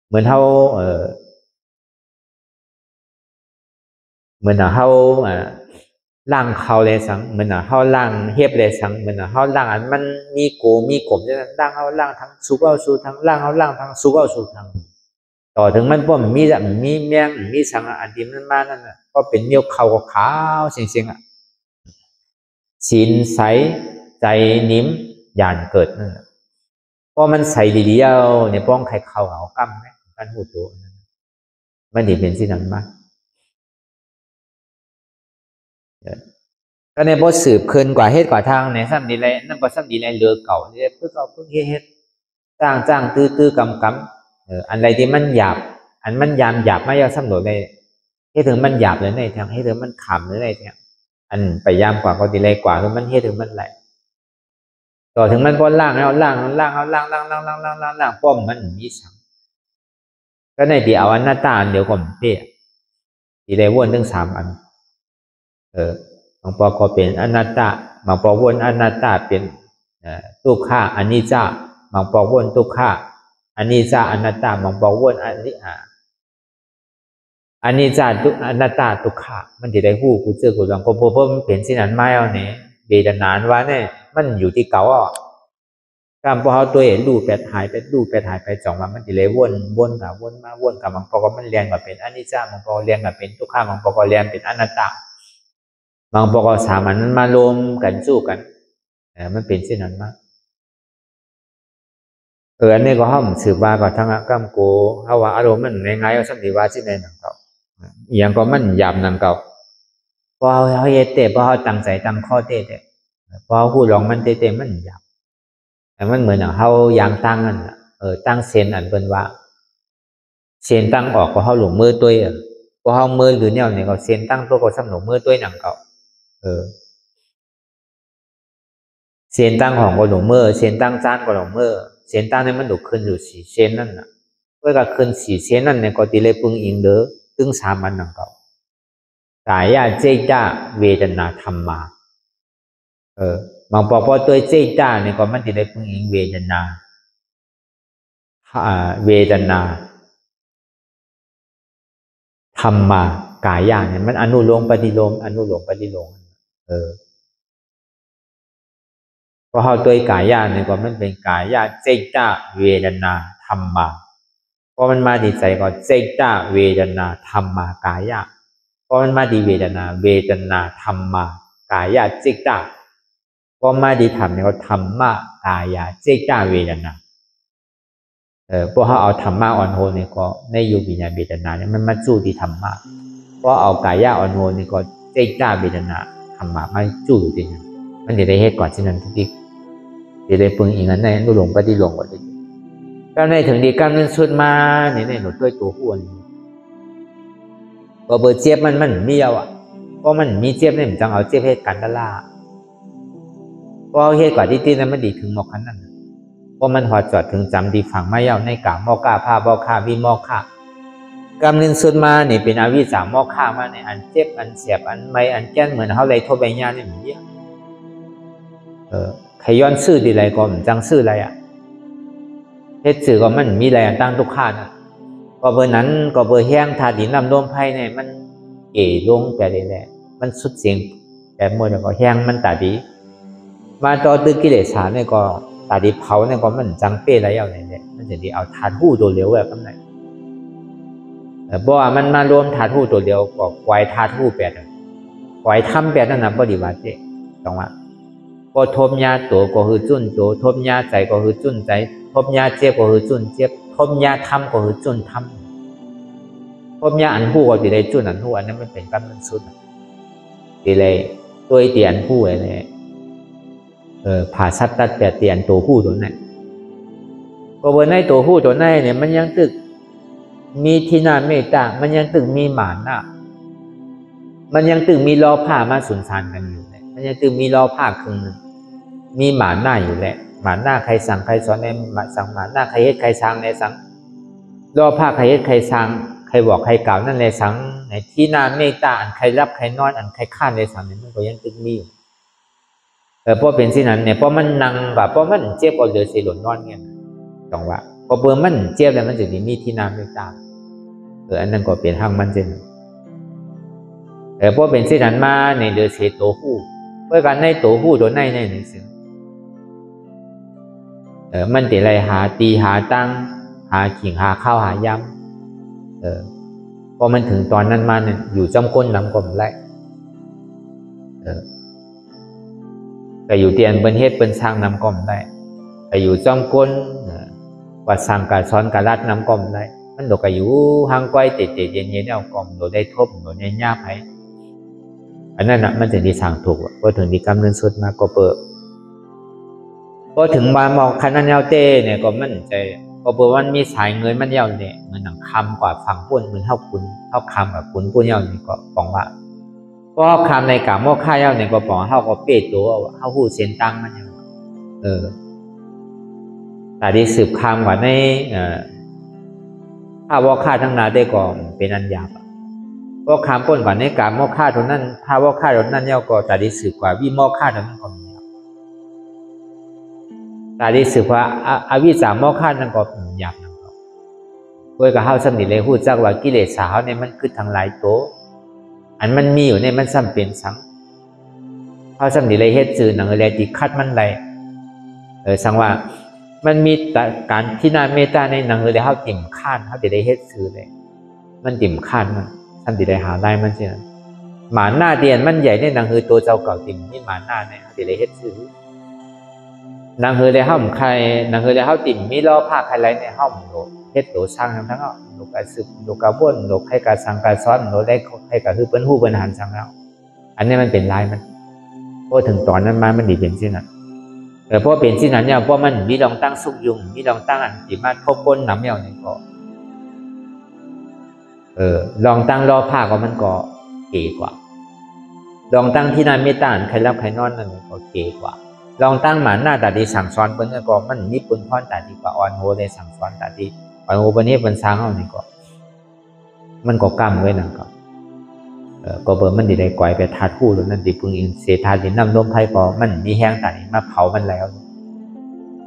เหมือนเขาล่างเขาเลยสังเหมือนเขาล่างเฮ็บเลยสังเหมือนเขาล่างอันมันมีโกมีกบเนี่ยล่างเขาล่างทั้งสุกเอาสู่ทั้งล่างเขาล่างทั้งสุกเอาสู่ทั้งต่อถึงมันพวกมีแมงมีสังอันที่มันมานั่นน่ะก็เป็นเนียวเขาขาวเสียงศีลใสใจนิ่มหยานเกิดนั่นเพราะมันใส่ดีๆเอาเนี่ยป้องใครเขาเอากำไหมกันหูตัวมันดีเป็นที่นั้นมากก็ในบทสืบคืนกว่าเฮ็ดกว่าทางในซ้ำดีเลยนั่นก็ซ้ำดีเลยเรือเก่าเนี่ยเพิ่งเฮ็ดจ้างตื้อกำอันใดที่มันหยาบอันมันหยาบไม่ยอมซ้ำหนดเลยให้ถึงมันหยาบเลยในทางให้ถึงมันขำเลยในทางอันไปยามกว่าก็ดีเลยกว่าคือมันให้ถึงมันไหลต่อถึงมันพ้นล่างแล้วล่างป้อมมันมีสังก็ในที่เอาอันหน้าตาเดี๋ยวก่อนพี่ดีเลยวนถึง3 อันบางปอก็เป็นอนัตตาบางปอวนอนัตตาเป็นทุกขาอนิจจาบางปอวนทุกขาอนิจจาอนัตตาบางปอวนอนิจจาทุกอนัตตาทุกขามันจะได้หู้กูเจอกูลองพอมันเป็นสิ่งนั้นไม่เอาเนี่ยเวทนานว่าเนี่ยมันอยู่ที่เก่าการพอเขาตัวเห็นดูแปดหายไป2 วันมันจะเลยวนกับวนมาวนกับบางปอก็มันเรียนกับเป็นอนิจจาบางปอเรียนกับเป็นทุกขาบางปอก็เรียนเป็นอนัตตาบางปกสามันมารวมกันสู้กันมันเป็นเช่นนั้นมากอันนี้ก็ห้องสืบว่าก็ทั้งกำโกเขาว่าอารมณ์มันง่ายๆสัมผัสว่าที่ในหนังเก่าอย่างก็มันหยาบหนังเก่า พอเขาเฮ็ดเตะพอเขาตั้งใจตั้งข้อเตะพอเขาพูดลองมันเตะมันยากแต่มันเหมือนอย่างเขายางตั้งนั่นตั้งเซนอันเป็นว่าเซนตั้งออกก็เขาหลงมือตัวก็เขามือหรือเนี่ยเนี่ยก็เซนตั้งตัวก็สำหลงมือตัวหนังเก่าเซนตั้งของก็หลงมือเซนตั้งจานก็หลงมือเซนตั้งเนี่ยมันดูขึ้นอยู่4เซนนั่นน่ะเมื่อก็ขึ้น4เซนนั่นเนี่ยก็ตีเลยปึงอิงเด้อตึง3อันหนังเก่ากายเจตาเวทนาธรรมาบางปอตัวเจตาเนี่ยก็มันตีเลยปึงอิงเวทนาเวทนาธรรมากายเนี่ยมันอนุโลมปฏิโลมอนุโลมปฏิโลมเพราะเขาตัวกายเนี่ยก็มันเป็นกายเจตาเวทนาธรรมาเพราะมันมาดีใจก็เจตาเวทนาธรรมากายเพราะมันมาดีเวทนาธรรมากายเจตาเพราะมาดีธรรมเนี่ยก็ธรรมากายเจตาเวทนาเพราะเขาเอาธรรมะอ่อนโหนี่ก็ในยุควิญญาณเวทนาเนี่ยมันมาสู้ที่ธรรมะเพราะเอากายอ่อนโหนี่ก็เจตาเวทนาธรรมะมาสู้ที่นี่มันจะได้เหตุก่อนที่นั้นที่จะได้ปึงอีกนั้นในนุหลงปฏิหลงก็ได้ก็ในถึงดีกำเนิดสุดมาในหนุนด้วยตัวอ้วนก็เบอร์เจี๊ยบมันมีเอาเพราะมันมีเจี๊ยบเนี่ยมันจังเอาเจี๊ยบเหตุการณ์ด้านล่าเพราะเหตุก่อนที่นั้นมันดีถึงหมอกขันนั้นเพราะมันหอดจอดถึงจำดีฝังไม่เย้าในกามอกาผ้าบอคาวิมอคากำเนิดสุดมาเนี่ยเป็นอวิสามอคามาในอันเจ็บอันเสียบอันไม่อันแก้นเหมือนเขาเลยโทษใบหญ้าเนี่ยเหมือนเยอะใครย้อนซื่อดีไรก็มันจังซื่อไรเฮ็ดสื่อก็มันมีแรงตั้งทุกขานะก็เบอร์นั้นก็เบอร์แห้งถาดินลำลมไพ่เนี่ยมันเอ๋ลงไปเลยแหละมันสุดเสียงแต่เมื่อก็แห้งมันตาดีมาต่อตึกกิเลสาเนี่ยก็ตาดีเผาเนี่ยก็มันจังเป้ไรเอาเนี่ยมันจะดีเอาถาดหู้ตัวเลี้ยวแบบนั้นบ่ว่ามันมารวมถาดหู้ตัวเลี้ยวก็ปล่อยถาดหู้แปดปล่อยทำแปดนั่นนะบ่ดีว่าเจ๊ต้องว่าก็ทบยาตัวก็คือจุ้นตัวทบยาใจก็คือจุ้นใจทบยาเจ็บก็คือจุ้นเจ็บทบยาทำก็คือจุ้นทำทบยาอันผู้ก็ตีเลยจุ้นอันผู้อันนั้นมันเป็นกำลังสุดตีเลยตัวเตียนผู้อะไรผ่าซัดตัดแต่เตียนตัวผู้ตัวนั้นก็บนในตัวผู้ตัวนั้นเนี่ยมันยังตึกมีทีนาเมตตามันยังตึกมีหมานน่ะมันยังตึกมีล้อผ้ามาสุนทานกันอยู่เลยมันยังตึกมีล้อผ้าครึ่งนึงมีหมาหน้าอยู่แหละหมาหน้าใครสั่งใครสอนในสั่งหมาหน้าใครเฮ็ดใครสั่งในสั่งรอภาคใครเฮ็ดใครสั่งใครบอกใครกล่าวนั่นในสั่งในที่หน้าเมตตาอันใครรับใครนอนอันใครข้านในสั่งนี่มันก็ยังตึกมีอยู่เพราะเป็นสิ่งนั้นเนี่ยเพราะมันนั่งแบบเพราะมันเจ็บเอาเหลือสิหล่นนอนเงี้ยต้องว่าพอเบอร์มันเจ็บแล้วมันจะมีที่หน้าเมตตาอันนั้นก็เป็นทางมันเช่นเพราะเป็นสิ่งนั้นมาในเดือดเสียตัวผู้เพื่อการในตัวผู้ตัวในหนึ่งสิ่งมันติไรหาตีหาตั้งหาขิงหาข้าวหายำพอมันถึงตอนนั้นมาเนี่ยอยู่จำก้นลำกลมแรกแต่อยู่เตียนเป็นเฮ็ดเป็นสร้างน้ำกลมได้แต่อยู่จำก้นว่าสร้างการซ้อนการรัดน้ำกลมได้มันโดกอยู่ห่างไกลเตะเย็นๆเอากลมโดได้ทบโดได้ยาบให้อันนั้นนะมันจะดีสั่งถูกพอถึงดีกำเนิดสุดมาก็เปิดพอถึงมามองคันนั้นเย้าเต้เนี่ยก็มันใจก็บอกว่ามีสายเงินมันเย้าเนี่ยเหมือนหนังคำกว่าฝั่งพุ่นเหมือนเท่าคุณเท่าคำกับคุณพุ่นเย้านี่ก็บอกว่าเพราะคำในกาโมค่าเย้าเนี่ยก็บอกเท่าก็เป๊ะตัวเท่าหูเสียนตั้งมันเย้าแต่ที่สืบคำกว่าในถ้าว่าค่าทั้งนาได้ก็เป็นอันหยาบเพราะคำพุ่นกว่าในกาโมค่าตรงนั้นถ้าว่าค่าตรงนั้นเย้าก็แต่ที่สืบกว่าวิโมค่าตรงนั้นก็ตาดีสึกว่าอวิสามอฆาตนั่นก็หยาบนะครับโดยกับเฮาสำนิเลยพูดจักว่ากิเลสสาวเนี่ยมันคือทางหลายโตอันมันมีอยู่ในมันซ้ำเป็นสังเฮาสำนิเลยเฮ็ดสื่อหนังอะไรที่คัดมันไรสังว่ามันมีการที่น่าเมตตาในหนังอะไรเฮาติ่มข้านเฮาได้เฮ็ดสื่อเลยมันติ่มข้านมันซ้ำได้หาได้มันใช่ไหมหมาหน้าเดียนมันใหญ่ในหนังคือตัวเจ้าเก่าติ่มนี่หมาหน้าเนี่ยเฮาได้เฮ็ดสื่อนางเฮอได้ห้อมใครนางเฮอได้ห้าติ่มมีล้อผ้าใครไรในห้อมโลเฮ็ดโลช่างทั้งเอาโลกาซึกโลกาบ้วนโลกให้การสั่งการซ้อนโลได้ให้การคือเป็นหู้เป็นหันสั่งแล้ว อันนี้มันเป็นลายมันพอถึงตอนนั้นมามันดีเป็นที่นั้นเพราะเป็นที่นั้นเนี่ยเพราะมันมีลองตั้งสุกยุงมีลองตั้งอันที่มาทบก้นน้ำเหี่ยวนี่ก็ลองตั้งรอผ้าก็มันก็เก๋กว่าลองตั้งที่นานไม่ต้านใครรับใครนอนนั่นก็เก๋กว่าลองตั้งหมาหน้าตาดีสั่งสอนเปิ้นก็มันมีปุนพรตาดีกว่าอ่อนโหเลยสั่งสอนตาดีอ่อนโหวันนี้เปิ้นสร้างเอานี่ก็มันก็กำไว้นั่นก็ก็เบิ่มันได้ก่อยไปทาทู่แล้วนั่นดิพึ่งอินเสธาดินน้ำลมไผก็มันมีแห้งตานี่มาเผามันแล้ว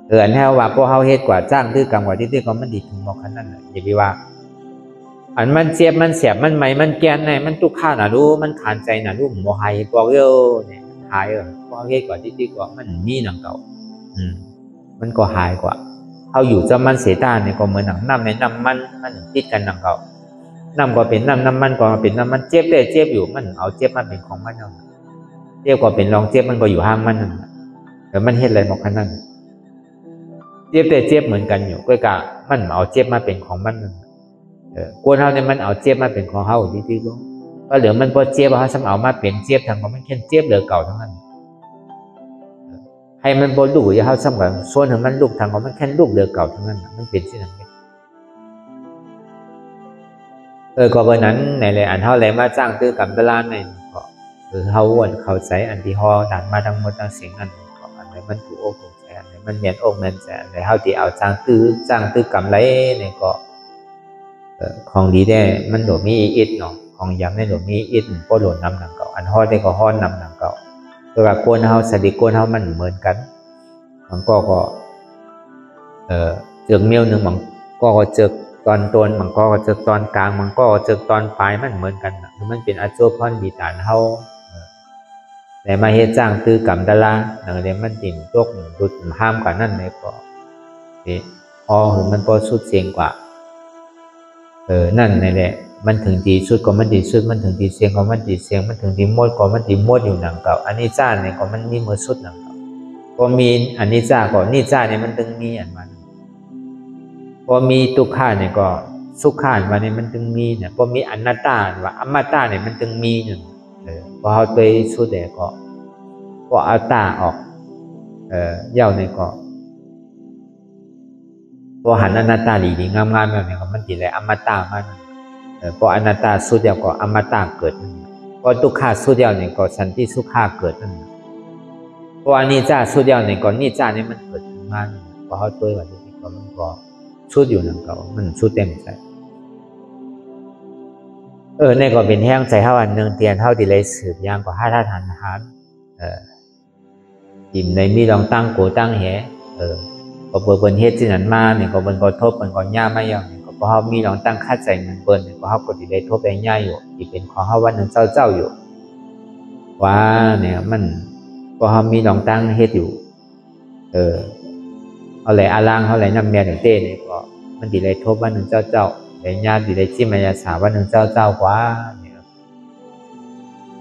อันแท้ว่าพวกเฮาเฮ็ดกว่าจ้างตื้อกรรมกว่าที่ก็มันดีถึงบ่คันนั้นน่ะอย่าไปว่าอันมันเจ็บมันเสียบมันไหมมันแกนไหนมันทุกข้าน่ะรู้มันขานใจน่ะรู้บ่ให้พวกเอ้เนี่ยหายพวกเฮ็ดกว่าที่ก็มันมีหนังเก่ามันก็หายกว่าเฮาอยู่จะมันเสตาเนี่ยก็เหมือนหนังน้ำในน้ำมันติดกันหนังเก่าน้ำก็เป็นน้ำมันก็เป็นน้ำมันเจ็บได้เจ็บอยู่มันเอาเจ็บมาเป็นของมันเอาเจ็บก็เป็นรองเจ็บมันก็อยู่ห้างมันนั่นแต่มันเฮ็ดอะไรบ่คันนั้นเจ็บได้เจ็บเหมือนกันอยู่ก็กะมันเอาเจ็บมาเป็นของมันกวนเฮาเนี่ยมันเอาเจ็บมาเป็นของเฮาดีๆก็เหลือมันบ่เจ็บเฮาซ้ำเอามาเป็นเจ็บทั้งก็มันแค่เจ็บเหลือเก่าทั้งนั้นให้มันบ่ลูกอย่าเฮาซ้ำกันส่วนถึงมันลูกทั้งก็มันแค่ลูกเหลือเก่าทั้งนั้นมันเป็นสินั้นก็วันนั้นในแหละอันเฮาเลยมาจ้างตื้อกำตลาดในก็เฮาวนเข้าใจอันที่ฮอดันมาทั้งหมดทั้งสิ่งนั้นก็อันไหนมันถูกอกถูกใจอันไหนมันแม่นอกแม่นใจอันไหนเฮาที่เอาจ้างตื้อกำไรนี่ก็ของดีได้มันโดมีอิดเนาะของยำได้โดมีอิดบ่โดนน้ำหนังเก่าอันฮอดได้ก็ฮอดน้ำหนังเก่าตัวกับกวนเฮาสดิกวนเฮามันเหมือนกันมันก็เจือกเมียวนึงมันก็เจือกตอนต้นมันก็เจือกตอนกลางมันก็เจือกตอนปลายมันเหมือนกันน่ะคือมันเป็นอาโจพรดีตานเฮาแต่มาเฮ็ดจ้างตื้อกำตะลานั่นแหละมันติ่มตกดุดห้ามกันนั่นเลยก็คือมันบ่สุดเสียงกว่านั่นแหละมันถึงดีสุดก็มันดีสุดมันถึงดีเสียงก็มันดีเสียงมันถึงดีหมดก็มันดีหมดอยู่หนังเก่าอันนี้จ้าเนี่ยก็มันมีมือสุดหนังเก่าพอมีอันนี้จ้าก็นี่จ้าเนี่ยมันถึงมีอันมันพอมีทุกข้าเนี่ยก็สุขข้ามาเนี่ยมันถึงมีเนี่ยพอมีอนัตตาว่าอมตะเนี่ยมันถึงมีหนึ่งพอเอาตัวสุดเนี่ยก็เอาตาออกเย้าเนี่ยก็พอหันอนัตตาดีๆงามๆแบบนี้ก็มันสิเลยอมตะมันพออนัตตาสุดเดียวก็อมตะเกิดพอทุกขาสุดเดียวเนี่ยก็สันติสุขาเกิดนั่นพออนิจจาสุดเดียวเนี่ยก็นิจจาเนี่ยมันเกิดขึ้นมาพอเขาตัวแบบนี้ก็มันก็สุดอยู่นั่นก็มันสุดเต็มใจนี่ก็เป็นแห้งใจเท่าอันหนึ่งเตียนเท่าที่เลยสืบย่างก็5 ท่าทานอิ่มในมีลองตั้งโกตั้งแหก็เปิ้นเฮ็ดที่นั้นมาเนี่ยก็เปิ้นก็ทบเปิ้นก็ย่ามาอย่างก็เพราะเฮามีลองตั้งค่าใจเงินเปิ้นก็เฮาก็สิได้ทบได้ย่าอยู่ที่เป็นของเฮาวันนึงเจ้าอยู่ว่าเนี่ยมันก็เฮามีลองตั้งเฮ็ดอยู่เอาแหละอาลางเฮาแหละนำแม่ถึงเต้นี่ก็มันสิได้ทบวันนึงเจ้าได้ย่าสิได้จิมายาสาวันนึงเจ้ากว่าเนี่ย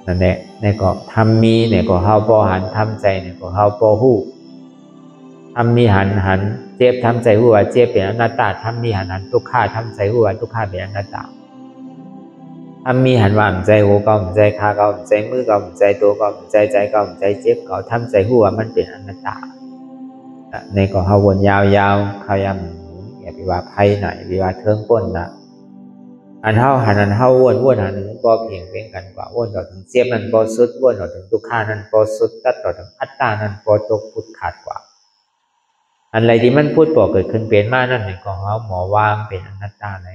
นั่นแหละนี่ก็ทำมีเนี่ยก็เฮาบ่หันทำใจเนี่ยก็เฮาบ่ฮู้ทำมีหันเจ็บทำใจหัวเจ็บเป็นอนัตตาทำมีหันทุกข้าทำใจหัวทุกข้าเป็นอนัตตาทำมีหันว่าใจหัวเก่าใจขาเก่าใจมือเก่าใจตัวเก่าใจเก่าใจเจ็บเก่าทำใจหัวมันเป็นอนัตตาในก็เฮาวนยาวๆเขายังอย่าไปว่าไพ่ไหนไปว่าเทิงก้นนะอันเฮาหันอันเฮาวนหันนึงก็เพียงเป็นกันกว่าวนต่อถึงเจ็บนั้นบ่สุดวนต่อถึงทุกข้านั้นบ่สุดตัดต่อถึงอัตตานั้นบ่ตกพุทธขาดกว่าอะไรที่มันพูดบอกเกิดขึ้นเป็นมานั่นเนี่ยก็เฮาหมอวางเป็นอนัตตาไหน